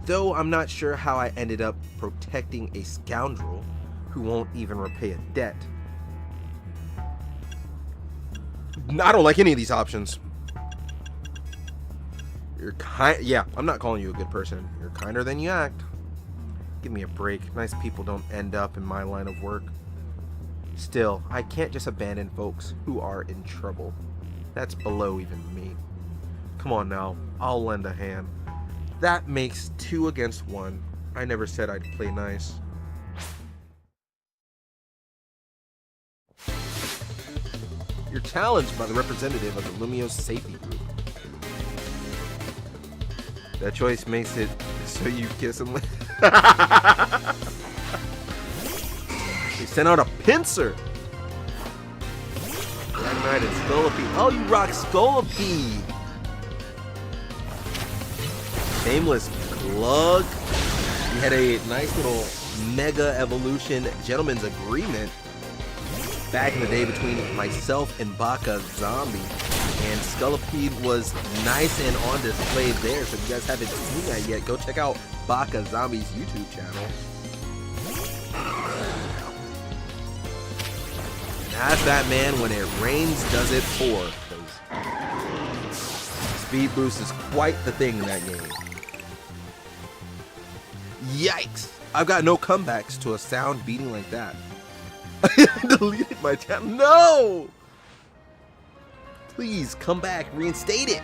Though I'm not sure how I ended up protecting a scoundrel who won't even repay a debt. I don't like any of these options. Yeah, I'm not calling you a good person. You're kinder than you act. Give me a break. Nice people don't end up in my line of work. Still, I can't just abandon folks who are in trouble. That's below even me. Come on now, I'll lend a hand. That makes 2 against 1. I never said I'd play nice. You're challenged by the representative of the Lumiose Safety Group. That choice makes it so you kiss him. They sent out a pincer. Black Knight and Scolipede. Oh, you rock Scolipede. Shameless plug. We had a nice little mega evolution gentleman's agreement back in the day between myself and Baka Zombie. And Scolipede was nice and on display there. So if you guys haven't seen that yet, go check out Baka Zombie's YouTube channel. And that's that, man. When it rains, does it pour? Speed boost is quite the thing in that game. Yikes! I've got no comebacks to a sound beating like that. I deleted my channel. No! Please come back, reinstate it.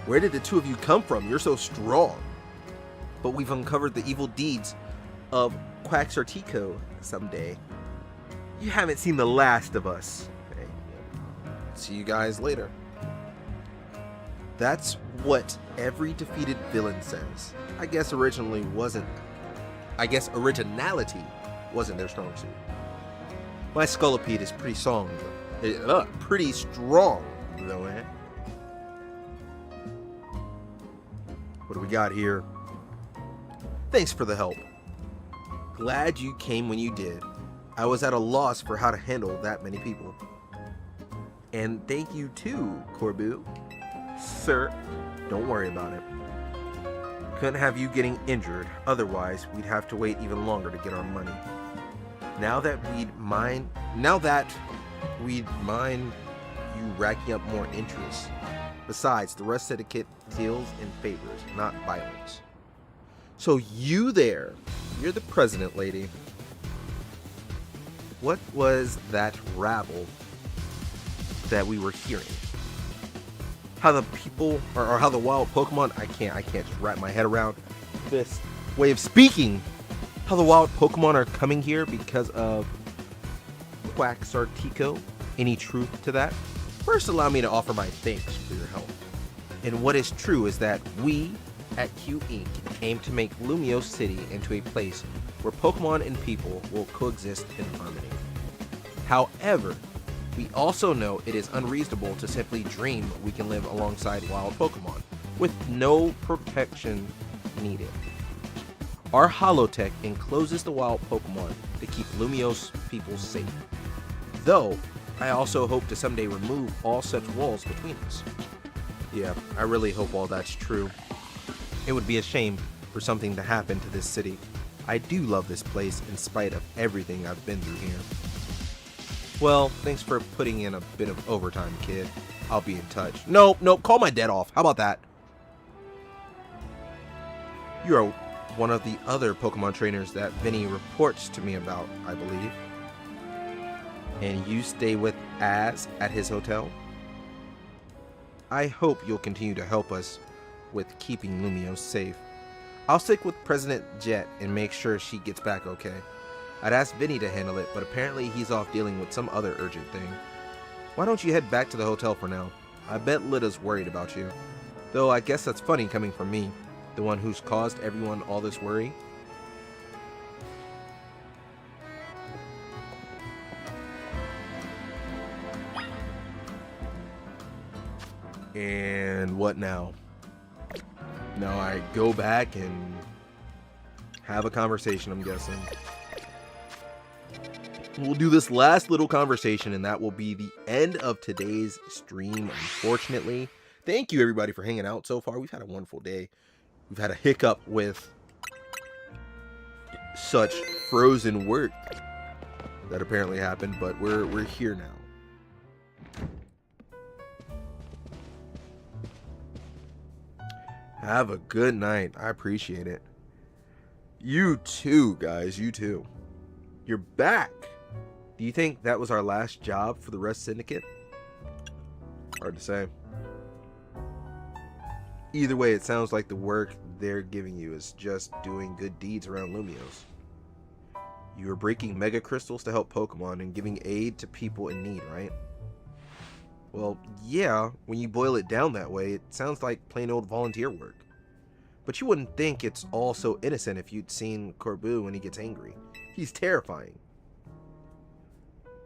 Where did the two of you come from? You're so strong. But we've uncovered the evil deeds of Quaxartico someday. You haven't seen the last of us. Okay. See you guys later. That's what every defeated villain says. I guess originality wasn't their strong suit. My Scolipede is pretty strong though. Pretty strong though, eh? What do we got here? Thanks for the help. Glad you came when you did. I was at a loss for how to handle that many people. And thank you too, Corbu. Sir, don't worry about it. Couldn't have you getting injured, otherwise we'd have to wait even longer to get our money. Now that we'd mind you racking up more interest. Besides, the rest syndicate deals in favors, not violence. So you there, you're the president, lady. What was that rabble that we were hearing? How the people, or how the wild Pokemon, I can't just wrap my head around this way of speaking. How the wild Pokemon are coming here because of Quaxartico. Any truth to that? First, allow me to offer my thanks for your help. And what is true is that we at Q Inc. aim to make Lumiose City into a place where Pokemon and people will coexist in harmony. However, we also know it is unreasonable to simply dream we can live alongside wild Pokemon with no protection needed. Our Holotech encloses the wild Pokemon to keep Lumiose people safe. Though, I also hope to someday remove all such walls between us. Yeah, I really hope all that's true. It would be a shame for something to happen to this city. I do love this place in spite of everything I've been through here. Well, thanks for putting in a bit of overtime, kid. I'll be in touch. Nope, call my debt off. How about that? You are one of the other Pokemon trainers that Vinny reports to me about, I believe. And you stay with Az at his hotel? I hope you'll continue to help us with keeping Lumiose safe. I'll stick with President Jet and make sure she gets back okay. I'd asked Vinny to handle it, but apparently he's off dealing with some other urgent thing. Why don't you head back to the hotel for now? I bet Litta's worried about you. Though I guess that's funny coming from me, the one who's caused everyone all this worry. And what now? Now I go back and have a conversation, I'm guessing. We'll do this last little conversation, and that will be the end of today's stream, unfortunately. Thank you, everybody, for hanging out so far. We've had a wonderful day. We've had a hiccup with such frozen work that apparently happened, but we're here now. Have a good night. I appreciate it. You too, guys. You too. You're back. Do you think that was our last job for the Rust Syndicate? Hard to say. Either way, it sounds like the work they're giving you is just doing good deeds around Lumiose. You are breaking mega crystals to help Pokemon and giving aid to people in need, right? Well, yeah, when you boil it down that way, it sounds like plain old volunteer work. But you wouldn't think it's all so innocent if you'd seen Corbu when he gets angry. He's terrifying.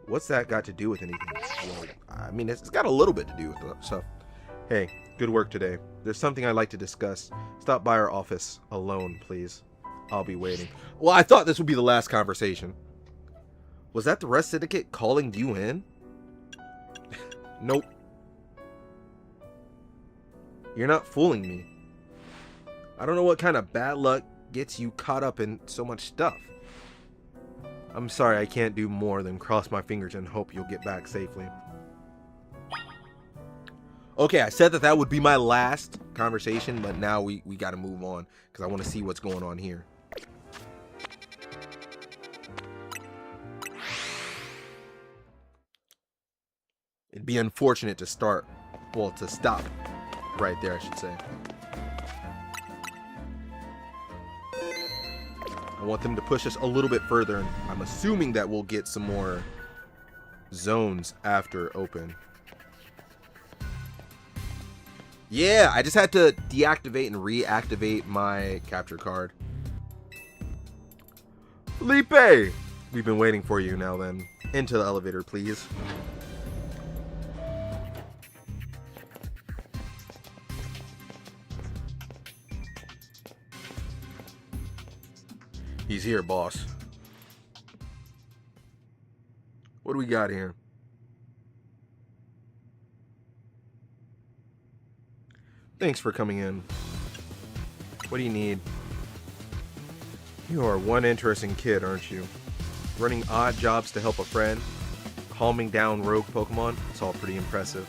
What's that got to do with anything? Well, I mean, it's got a little bit to do with that stuff. Hey, good work today. There's something I'd like to discuss. Stop by our office alone, please. I'll be waiting. Well, I thought this would be the last conversation. Was that the Rust Syndicate calling you in? Nope. You're not fooling me. I don't know what kind of bad luck gets you caught up in so much stuff. I'm sorry, I can't do more than cross my fingers and hope you'll get back safely. Okay, I said that would be my last conversation, but now we got to move on because I want to see what's going on here. It'd be unfortunate to stop right there, I should say. I want them to push us a little bit further, and I'm assuming that we'll get some more zones after open. Yeah, I just had to deactivate and reactivate my capture card. Felipe! We've been waiting for you now then. Into the elevator, please. He's here, boss. What do we got here? Thanks for coming in. What do you need? You are one interesting kid, aren't you? Running odd jobs to help a friend, calming down rogue Pokemon, it's all pretty impressive.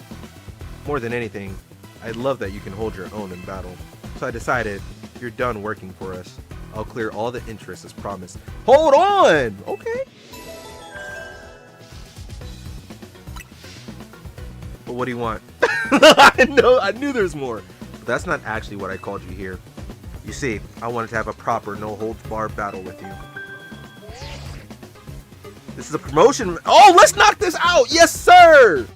More than anything, I love that you can hold your own in battle. So I decided, if you're done working for us, I'll clear all the interest as promised. Hold on! Okay. But what do you want? I knew there's more. But that's not actually what I called you here. You see, I wanted to have a proper no-holds-barred battle with you. This is a promotion. Oh, let's knock this out! Yes, sir!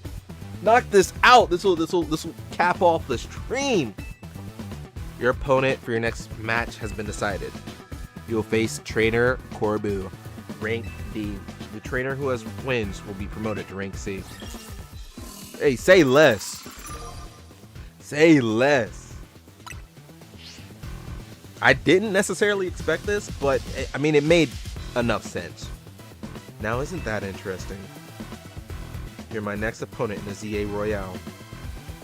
Knock this out. This will cap off the stream. Your opponent for your next match has been decided. You will face Trainer Corbu, rank D. The trainer who wins will be promoted to rank C. Hey, say less. Say less. I didn't necessarily expect this, but I mean, it made enough sense. Now, isn't that interesting? You're my next opponent in the ZA Royale.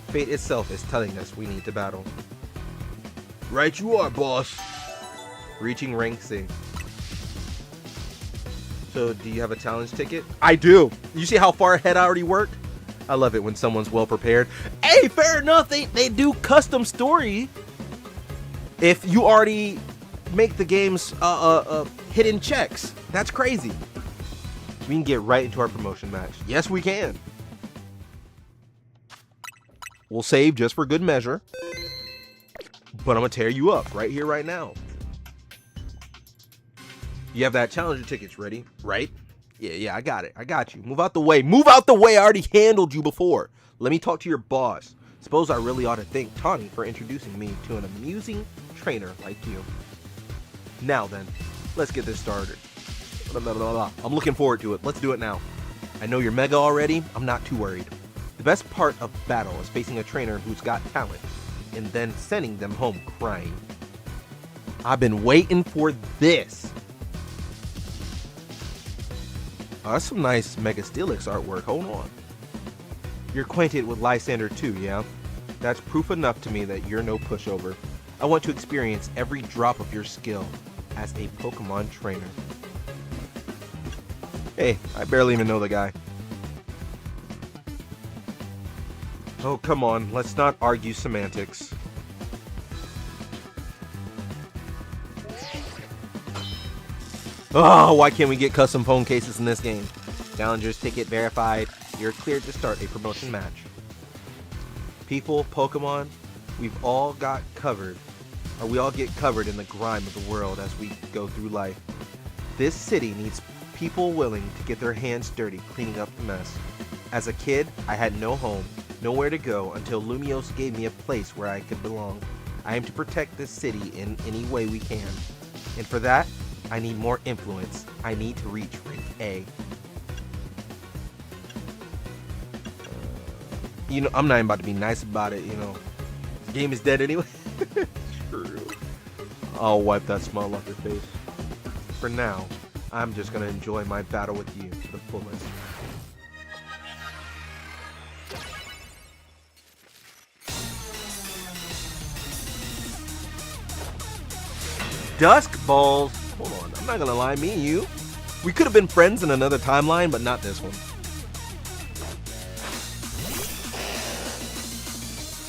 Fate itself is telling us we need to battle. Right you are, boss. Reaching rank C. So, do you have a challenge ticket? I do. You see how far ahead I already worked? I love it when someone's well prepared. Hey, fair enough. They do custom story. If you already make the game's hidden checks. That's crazy. We can get right into our promotion match. Yes, we can. We'll save just for good measure. But I'm going to tear you up right here, right now. You have that challenger tickets ready, right? Yeah, I got it. I got you. Move out the way. Move out the way. I already handled you before. Let me talk to your boss. Suppose I really ought to thank Tawny for introducing me to an amusing trainer like you. Now then, let's get this started. I'm looking forward to it. Let's do it now. I know you're mega already. I'm not too worried. The best part of battle is facing a trainer who's got talent and then sending them home crying. I've been waiting for this. Oh, that's some nice Mega Steelix artwork. Hold on. You're acquainted with Lysander too, yeah? That's proof enough to me that you're no pushover. I want to experience every drop of your skill as a Pokemon trainer. Hey, I barely even know the guy. Oh, come on. Let's not argue semantics. Oh, why can't we get custom phone cases in this game? Challengers ticket verified. You're cleared to start a promotion match. People, Pokemon, we've all got covered. Or we all get covered in the grime of the world as we go through life. This city needs people willing to get their hands dirty cleaning up the mess. As a kid, I had no home, nowhere to go until Lumiose gave me a place where I could belong. I aim to protect this city in any way we can. And for that, I need more influence. I need to reach rank A. You know, I'm not even about to be nice about it, you know. The game is dead anyway. True. I'll wipe that smile off your face. For now, I'm just gonna enjoy my battle with you to the fullest. Dusk balls. Hold on, I'm not gonna lie, me and you, we could have been friends in another timeline, but not this one.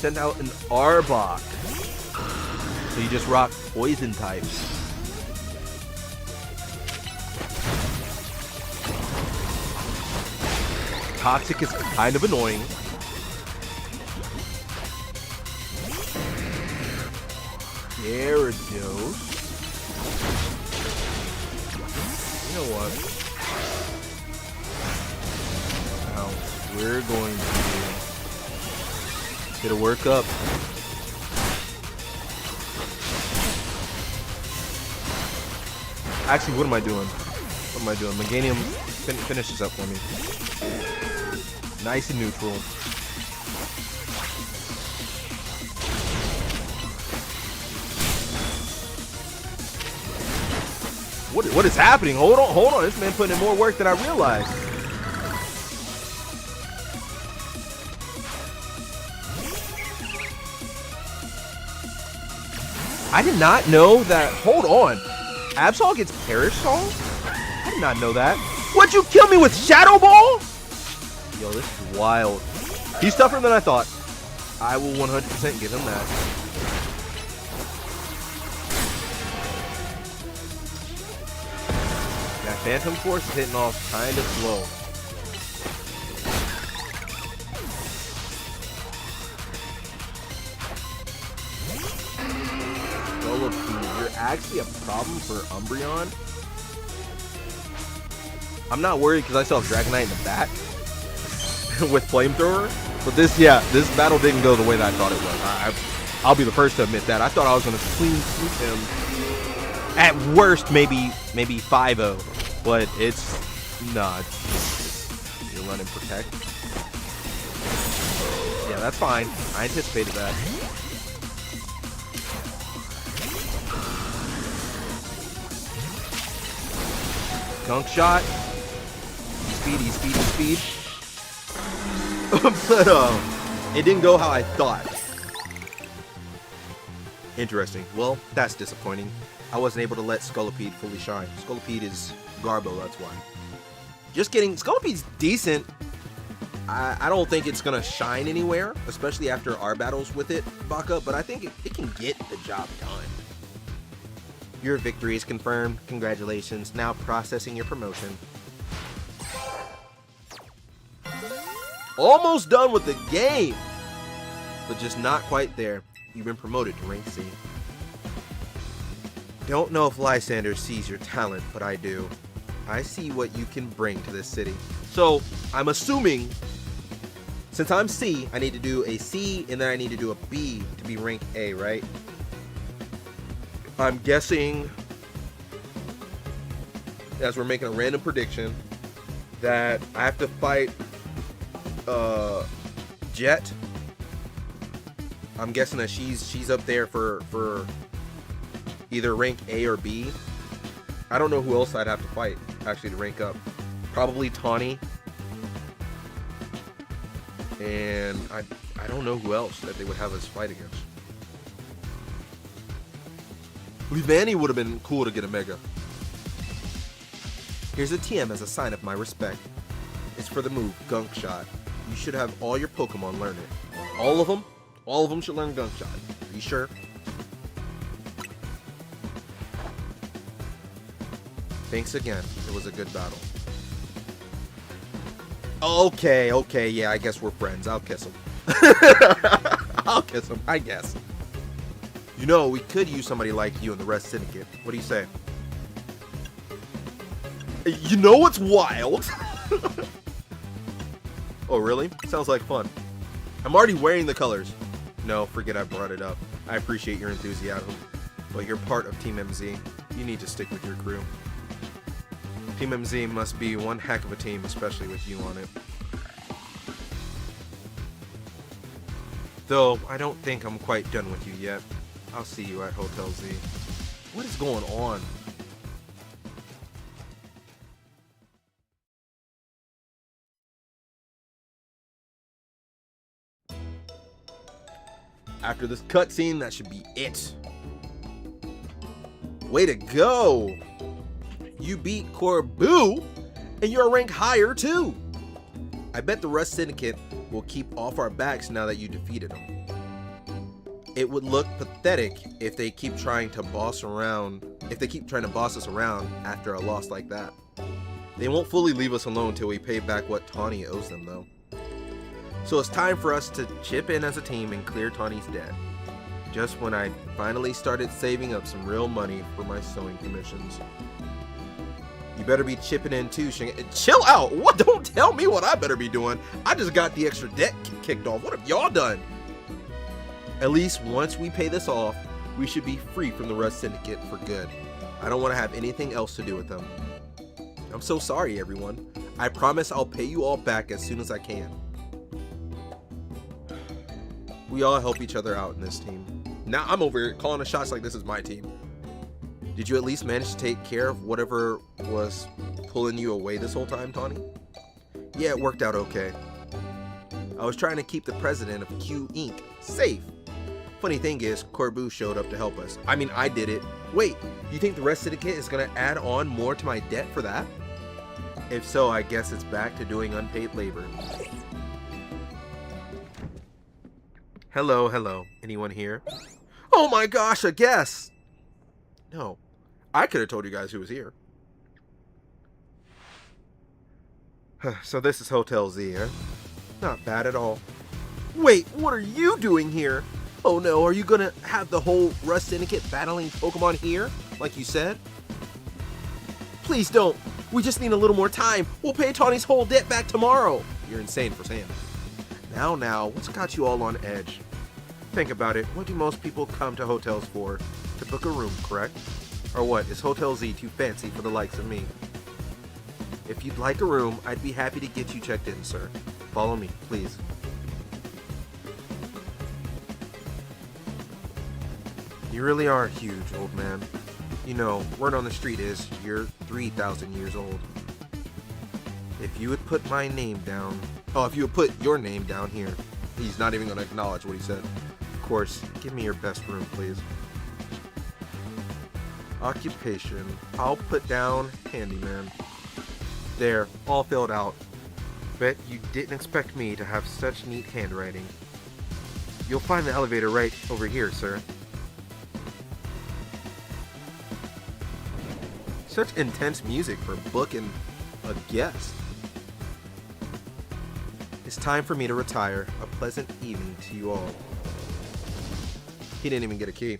Send out an Arbok. So you just rock poison types. Toxic is kind of annoying. Gyarados. You know what? Now, we're going to get a work up. Actually, what am I doing? What am I doing? Meganium finishes up for me. Nice and neutral. What is happening? Hold on. This man putting in more work than I realized. I did not know that. Hold on. Absol gets Perish Song? I did not know that. What'd you kill me with, Shadow Ball? Yo, this is wild. He's tougher than I thought. I will 100% give him that. That Phantom Force is hitting off kind of slow. You're actually a problem for Umbreon. I'm not worried because I still have Dragonite in the back with Flamethrower. But this battle didn't go the way that I thought it was. I'll be the first to admit that. I thought I was going to clean sweep him. At worst, maybe 5-0. But it's not. You're running Protect. Yeah, that's fine. I anticipated that. Gunk Shot. Speed. But it didn't go how I thought. Interesting. Well, that's disappointing. I wasn't able to let Scolipede fully shine. Scolipede is Garbo, that's why. Just kidding. Scolipede's decent. I don't think it's gonna shine anywhere, especially after our battles with it, Baka, but I think it can get the job done. Your victory is confirmed. Congratulations. Now processing your promotion. Almost done with the game, but just not quite there. You've been promoted to rank C. Don't know if Lysander sees your talent, but I do. I see what you can bring to this city. So I'm assuming, since I'm C, I need to do a C and then I need to do a B to be rank A, right? I'm guessing, as we're making a random prediction, that I have to fight Jet. I'm guessing that she's up there for either rank A or B. I don't know who else I'd have to fight actually to rank up. Probably Tawny. And I don't know who else that they would have us fight against. Leavanny would have been cool to get a Mega. Here's a TM as a sign of my respect. It's for the move, Gunk Shot. You should have all your Pokemon learn it. All of them? All of them should learn Gunk Shot. Are you sure? Thanks again. It was a good battle. Okay, yeah, I guess we're friends. I'll kiss him. I'll kiss him, I guess. You know, we could use somebody like you in the Red Syndicate. What do you say? You know what's wild? Oh, really? Sounds like fun. I'm already wearing the colors. No, forget I brought it up. I appreciate your enthusiasm, but you're part of Team MZ. You need to stick with your crew. Team MZ must be one heck of a team, especially with you on it. Though, I don't think I'm quite done with you yet. I'll see you at Hotel Z. What is going on? After this cutscene, that should be it. Way to go! You beat Corbu, and you're a rank higher too. I bet the Rust Syndicate will keep off our backs now that you defeated them. It would look pathetic if they keep trying to boss us around after a loss like that. They won't fully leave us alone till we pay back what Tawny owes them though. So it's time for us to chip in as a team and clear Tawny's debt. Just when I finally started saving up some real money for my sewing commissions. You better be chipping in too, Chill out! What? Don't tell me what I better be doing. I just got the extra debt kicked off. What have y'all done? At least once we pay this off, we should be free from the Rust Syndicate for good. I don't want to have anything else to do with them. I'm so sorry, everyone. I promise I'll pay you all back as soon as I can. We all help each other out in this team. Now I'm over here calling the shots like this is my team. Did you at least manage to take care of whatever was pulling you away this whole time, Tawny? Yeah, it worked out okay. I was trying to keep the president of Q Inc. safe Funny thing is, Corbu showed up to help us. I mean, I did it. Wait, you think the rest syndicate is gonna add on more to my debt for that? If so, I guess it's back to doing unpaid labor. Hello, hello. Anyone here? Oh my gosh, a guest! No, I could have told you guys who was here. So this is Hotel Z, eh? Not bad at all. Wait, what are you doing here? Oh no, are you gonna have the whole Rust Syndicate battling Pokemon here, like you said? Please don't. We just need a little more time. We'll pay Tawny's whole debt back tomorrow. You're insane for saying that. Now, what's got you all on edge? Think about it. What do most people come to hotels for? To book a room, correct? Or what, is Hotel Z too fancy for the likes of me? If you'd like a room, I'd be happy to get you checked in, sir. Follow me, please. You really are huge, old man. You know, word on the street is you're 3,000 years old. If you would put my name down... Oh, if you would put your name down here. He's not even going to acknowledge what he said. Of course, give me your best room, please. Occupation. I'll put down handyman. There, all filled out. Bet you didn't expect me to have such neat handwriting. You'll find the elevator right over here, sir. Such intense music for booking a guest. It's time for me to retire. A pleasant evening to you all. He didn't even get a key.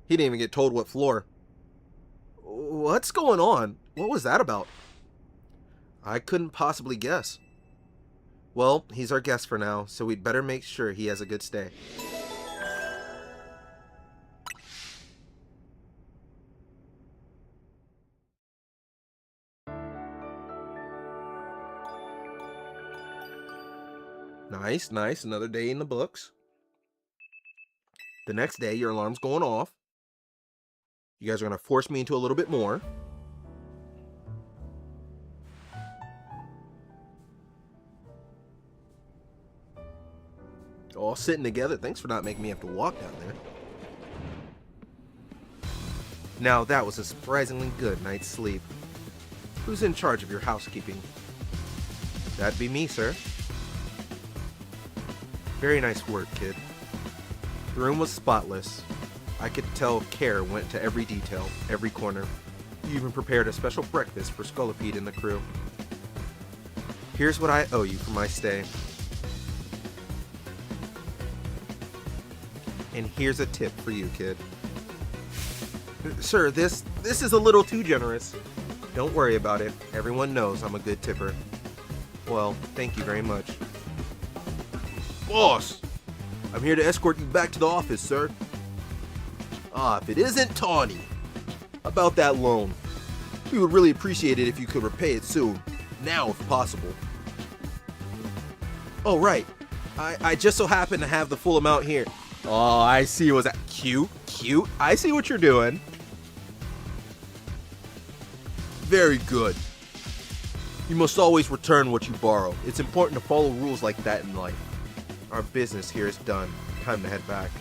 He didn't even get told what floor. What's going on? What was that about? I couldn't possibly guess. Well, he's our guest for now, so we'd better make sure he has a good stay. Nice, nice. Another day in the books. The next day, your alarm's going off. You guys are going to force me into a little bit more. All sitting together. Thanks for not making me have to walk down there. Now, that was a surprisingly good night's sleep. Who's in charge of your housekeeping? That'd be me, sir. Very nice work, kid. The room was spotless. I could tell care went to every detail, every corner. You even prepared a special breakfast for Scolipede and the crew. Here's what I owe you for my stay. And here's a tip for you, kid. Sir, this is a little too generous. Don't worry about it. Everyone knows I'm a good tipper. Well, thank you very much. Boss! I'm here to escort you back to the office, sir. If it isn't Tawny. About that loan. We would really appreciate it if you could repay it soon. Now, if possible. Oh, right. I just so happen to have the full amount here. Oh, I see. Was that cute? Cute? I see what you're doing. Very good. You must always return what you borrow. It's important to follow rules like that in life. Our business here is done. Time to head back.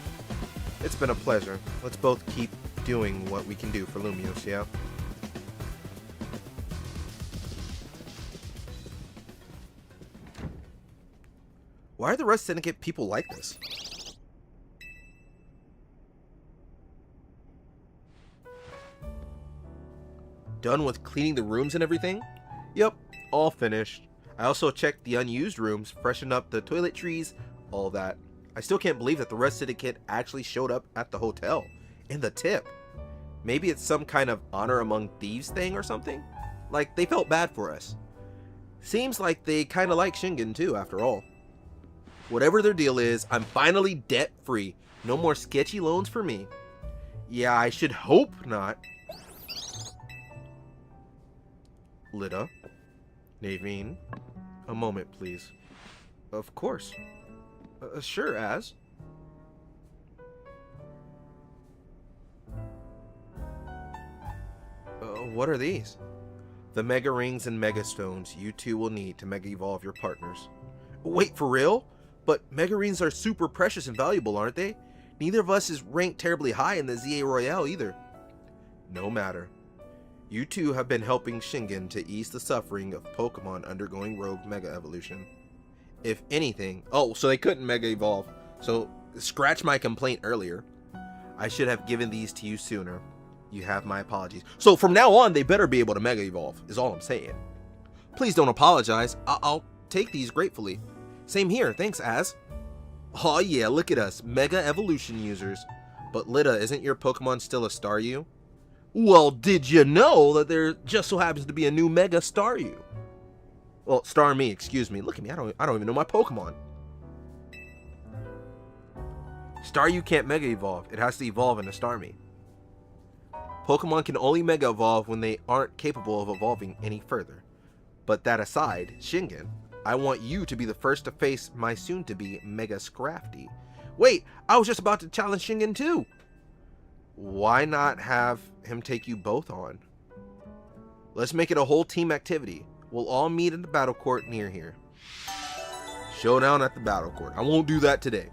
It's been a pleasure. Let's both keep doing what we can do for Lumios, yeah? Why are the Rust Syndicate people like this? Done with cleaning the rooms and everything? Yep, all finished. I also checked the unused rooms, freshened up the toiletries, all that. I still can't believe that the Rust Syndicate actually showed up at the hotel. And the tip. Maybe it's some kind of honor among thieves thing or something? Like, they felt bad for us. Seems like they kind of like Shingen too, after all. Whatever their deal is, I'm finally debt-free. No more sketchy loans for me. Yeah, I should hope not. Lida. Naveen. A moment, please. Of course. Sure, Az. What are these? The Mega Rings and Mega Stones you two will need to Mega Evolve your partners. Wait, for real? But Mega Rings are super precious and valuable, aren't they? Neither of us is ranked terribly high in the ZA Royale either. No matter. You two have been helping Shingen to ease the suffering of Pokemon undergoing Rogue Mega Evolution. If anything... Oh, so they couldn't Mega Evolve. So, scratch my complaint earlier. I should have given these to you sooner. You have my apologies. So, from now on, they better be able to Mega Evolve, is all I'm saying. Please don't apologize. I'll take these gratefully. Same here. Thanks, Az. Aw, yeah, look at us. Mega Evolution users. But Lita, isn't your Pokemon still a Staryu? Well, did you know that there just so happens to be a new Mega Staryu? Well, Starmie, excuse me. Look at me. I don't even know my Pokemon. Staryu can't Mega Evolve. It has to evolve into Starmie. Pokemon can only Mega Evolve when they aren't capable of evolving any further. But that aside, Shingen, I want you to be the first to face my soon-to-be Mega Scrafty. Wait, I was just about to challenge Shingen too. Why not have him take you both on? Let's make it a whole team activity. We'll all meet in the battle court near here. Showdown at the battle court. I won't do that today.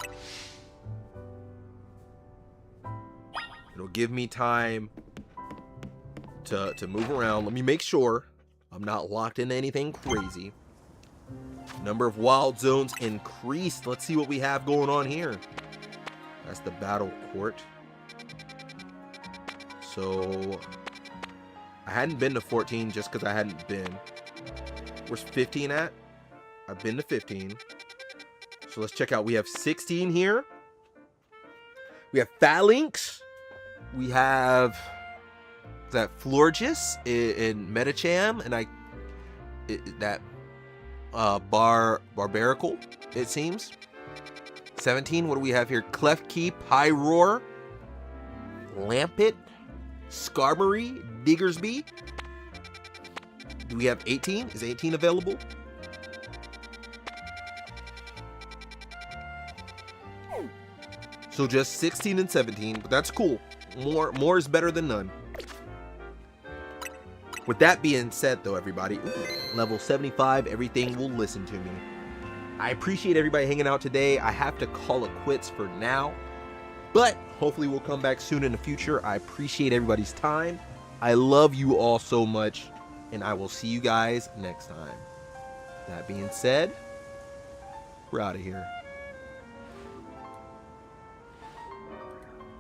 It'll give me time to move around. Let me make sure I'm not locked into anything crazy. Number of wild zones increased. Let's see what we have going on here. That's the battle court. So I hadn't been to 14 just because I hadn't been. Where's 15 at? I've been to 15. So let's check out. We have 16 here. We have Phalanx. We have that Florges in Metacham, and Barbarical, it seems. 17. What do we have here? Clefkeep, High Roar, Lampet, Skarmory, Diggersby. Do we have 18? Is 18 available? So just 16 and 17, but that's cool. More is better than none. With that being said, though, everybody, level 75, everything will listen to me. I appreciate everybody hanging out today. I have to call it quits for now, but hopefully we'll come back soon in the future. I appreciate everybody's time. I love you all so much, and I will see you guys next time. That being said, we're out of here.